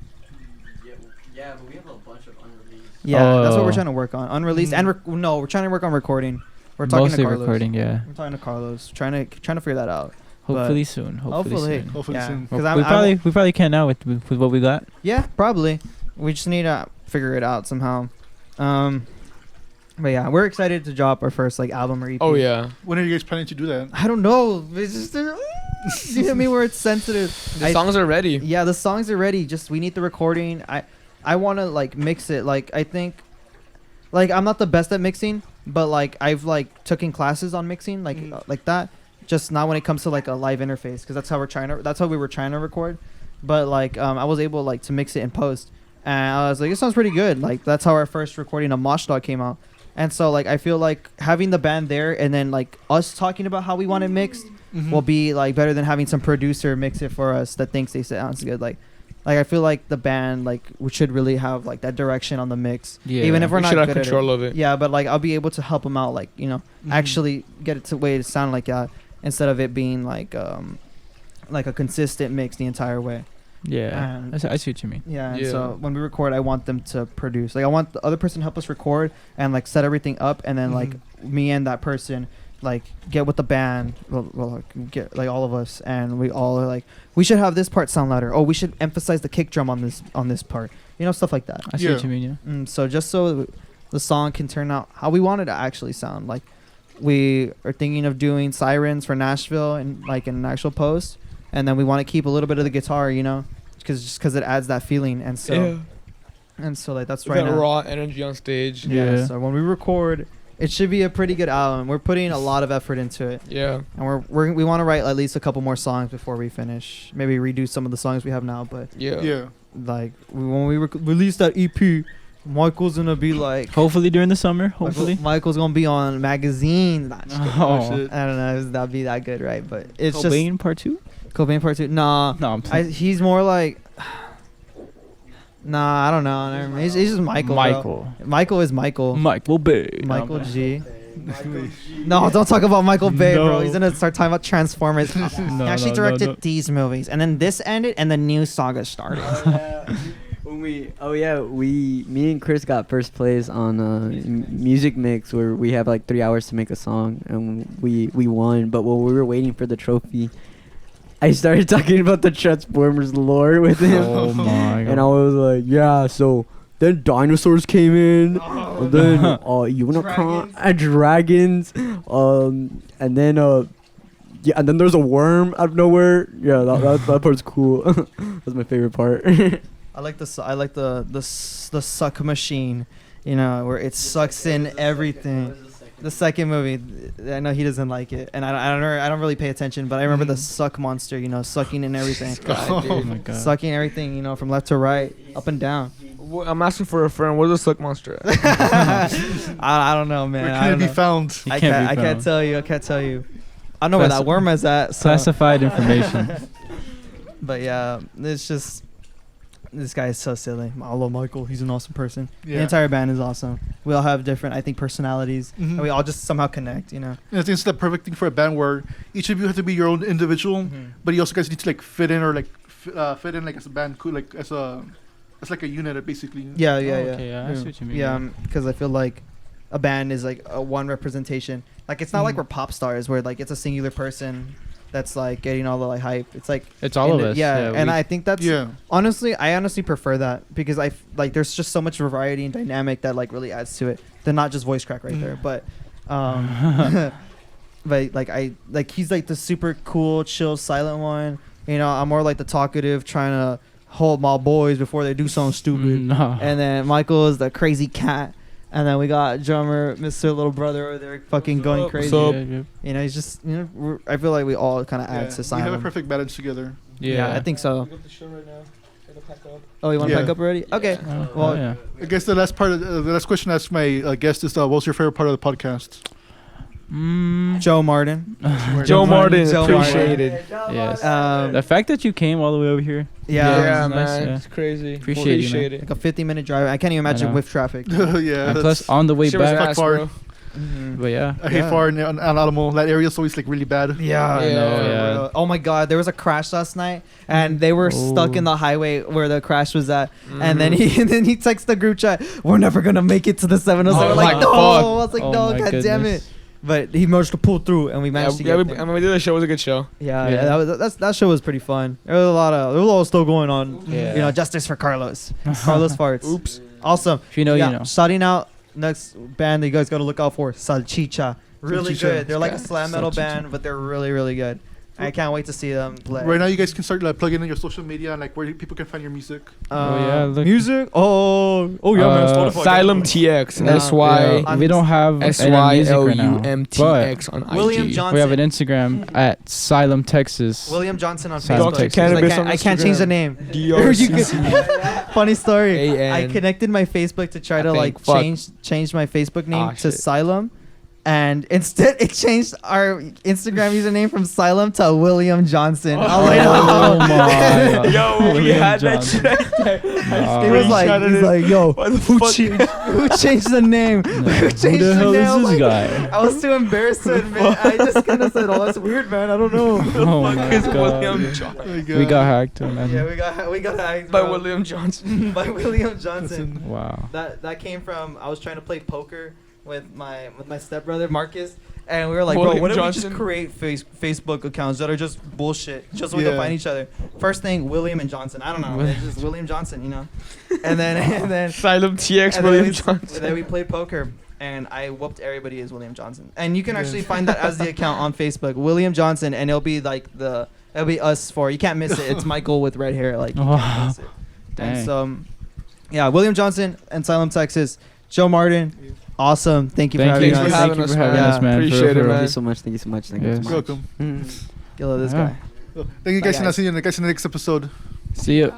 Yeah, but we have a bunch of unreleased. Yeah, that's what we're Oh. trying to work on. Unreleased and no, we're trying to work on recording. We're talking mostly to Carlos. recording, yeah. We're talking to Carlos, trying to figure that out. Hopefully soon. Hopefully soon. Hopefully yeah. soon. 'Cause We I'm- we probably can now with what we got. yeah, probably. We just need to figure it out somehow. But yeah, we're excited to drop our first like album or EP. Oh yeah, When are you guys planning to do that? I don't know. It's just you know me where it's sensitive. the songs are ready. Yeah, the songs are ready. Just we need the recording. I want to like mix it. Like I think, like I'm not the best at mixing, but like I've like taken classes on mixing, like that. Just not when it comes to like a live interface, because that's how we were trying to record. But like I was able like to mix it in post, and I was like, it sounds pretty good. Like that's how our first recording of Mosh Dog came out. And so like I feel like having the band there and then like us talking about how we want it mixed will be like better than having some producer mix it for us that thinks they sounds good. Like I feel like the band like we should really have like that direction on the mix. Yeah. Even if we're We not should have good at control it. of it. Yeah, but like I'll be able to help them out. Like actually get it to way to sound like that instead of it being like a consistent mix the entire way. Yeah. And- I see what you mean. Yeah, and Yeah. so when we record, I want them to produce. Like I want the other person to help us record and like set everything up, and then like me and that person like get with the band. Well, like, get like all of us, and we all are like, we should have this part sound louder. Oh, we should emphasize the kick drum on this part. You know, stuff like that. I see Yeah. what you mean, yeah. So just so the song can turn out how we want it to actually sound. Like we are thinking of doing sirens for Nashville and like in an actual post. And then we want to keep a little bit of the guitar, you know, because it adds that feeling. And so like that's right that now. raw energy on stage. Yeah. So when we record, it should be a pretty good album. We're putting a lot of effort into it, Yeah. and we want to write at least a couple more songs before we finish. Maybe redo some of the songs we have now, but Yeah. Yeah. like when we release that EP, Michael's gonna be like. Hopefully during the summer. Hopefully. Michael's gonna be on magazines. Nah, just kidding. Oh. shit. I don't know if that'd be that good, right? But it's just Cobain part 2? Cobain part 2. Nah, No, I'm saying he's more like. Nah, I don't know. Never mind. He's just Michael. Bro. Michael. Michael is Michael. Michael Bay. Michael G. No, don't talk about Michael Bay, bro. No. He's gonna start talking about Transformers. He actually directed no. these movies, and then this ended, and the new saga started. Me and Chris got first place on music mix where we have like 3 hours to make a song, and we won. But when we were waiting for the trophy, I started talking about the Transformers lore with him. Oh my And I god. was like, yeah, so then dinosaurs came in, and then unicorn and dragons, and then yeah, and then there's a worm out of nowhere. Yeah, that part's cool. That's my favorite part. I like the suck machine, you know, where it sucks in everything. The second movie, I know he doesn't like it, and I don't really pay attention, but I remember the suck monster, you know, sucking in everything. Oh my god. Sucking everything, you know, from left to right, up and down. I'm asking for a friend. Where's the suck monster at? I don't know, man. Where I can it don't be know. found? He I can't be can't found. tell you. I can't tell you. I don't know where that worm is at. So. Classified information. But yeah, it's just This guy is so silly. I love Michael. He's an awesome person. Yeah. The entire band is awesome. We all have different, I think, personalities, Mhm. and we all just somehow connect. And I think it's the perfect thing for a band where each of you have to be your own individual, but you also guys need to like fit in or like fit in like as a band, like as like a unit basically. Yeah, Oh, okay, yeah, I see what you mean. Yeah, because I feel like a band is like a one representation. Like it's not like Mhm. we're pop stars where like it's a singular person that's like getting all the like hype. It's like It's all of us. Yeah, and we- I think that's Yeah. I honestly prefer that because like there's just so much variety and dynamic that like really adds to it. Than not just voice crack right there, but but like he's like the super cool, chill, silent one. I'm more like the talkative, trying to hold my boys before they do something stupid. No. And then Michael is the crazy cat. And then we got drummer, Mr. Little Brother over there, fucking going up? crazy. What's up? He's just, I feel like we all kind of add to We have a Asylum. perfect balance together. Yeah. I think so. got the show right now. Gotta pack up. Oh, you want to Yeah. pack up already? Okay. Oh, Well, yeah. I guess the last part of the last question I asked my guest is, what was your favorite part of the podcast? Joe Martin. Joe Martin, Joe appreciated. Yes. Um, The fact that you came all the way over here. yeah. Yeah, it's nice, man, yeah. it's crazy. Appreciate you, man. it. Like a 50-minute drive. I can't even I imagine know. with traffic. Yeah. And that's- plus, on the way Shit was back. fast, far. bro. Mhm. But yeah. I hate Yeah. far on Alamo. That area is always like really bad. Yeah, Yeah. no, Yeah. for real. Oh my God, there was a crash last night, and they were stuck in the highway where the crash was at. And then he texts the group chat, "We're never gonna make it to the 707." Oh We're like, my no. fuck. I was like, Oh no, my god damn it. goodness. But he managed to pull through, and we Yeah, managed to yeah, get we, there. I mean, we did the show. It was a good show. Yeah, Yeah. that show was pretty fun. There was a lot of stuff going on. Yeah. Justice for Carlos. Carlos farts. Oops. Awesome. If you know, Yeah, you know. shouting out next band that you guys got to look out for, Salchicha. Really Salchicha. good. They're like a Yeah. slam metal Salchicha. band, but they're really, really good. I can't wait to see them play. Right now, you guys can start like plugging in your social media and like where people can find your music. Oh, yeah, look. Music. Oh yeah, man. Spotify. Asylum TX. No. SY. Yeah. We don't have any music right now. SYLUMTX on IG. William Johnson. We have an Instagram at Asylum, Texas. William Johnson on Asylum, Facebook. Texas. Cannabis I on can't change the Instagram. name. DRCC. Funny story. AN. I connected my Facebook to try I to think. like Fuck. change my Facebook name Ah, to shit. Sylum, and instead it changed our Instagram username from Sylum to William Johnson. I was like, Oh no. my. Yo, we William had that Johnson. shit right there. Nah. He was like, he's like, yo, Why the who fuck? changed the name? No. Who Who changed the hell name? is I was this like- guy? I was too embarrassed to admit. I just kind of said, "Oh, that's weird, man. I don't know." Oh my It's William god. Johnson. Oh my We God. got hacked, man. Yeah, we got hacked By bro. William Johnson. by William Johnson. Wow. That came from I was trying to play poker with my stepbrother Marcus, and we were like, William bro, what if we Johnson. just create Facebook accounts that are just bullshit, just so we can Yeah. find each other. First thing, William and Johnson. I don't know, it's just William Johnson, and then Asylum TX, and William then Johnson. then we played poker. And I whooped everybody as William Johnson. And you can actually find that as the account on Facebook, William Johnson, and it'll be like it'll be us four. You can't miss it. It's Michael with red hair, like you Wow. can't miss it. And Dang. so, yeah, William Johnson and Asylum, Texas. Joe Martin, awesome. Thank you for Thank having you Thanks us. for Thank having you us, for having man. us, man. Appreciate it, For real. man. Thank you so much. Thank you so much. Thank you Yes. so much. Welcome. You love this Yeah. guy. Thank you guys, Bye, and I'll see you in the next episode. See you.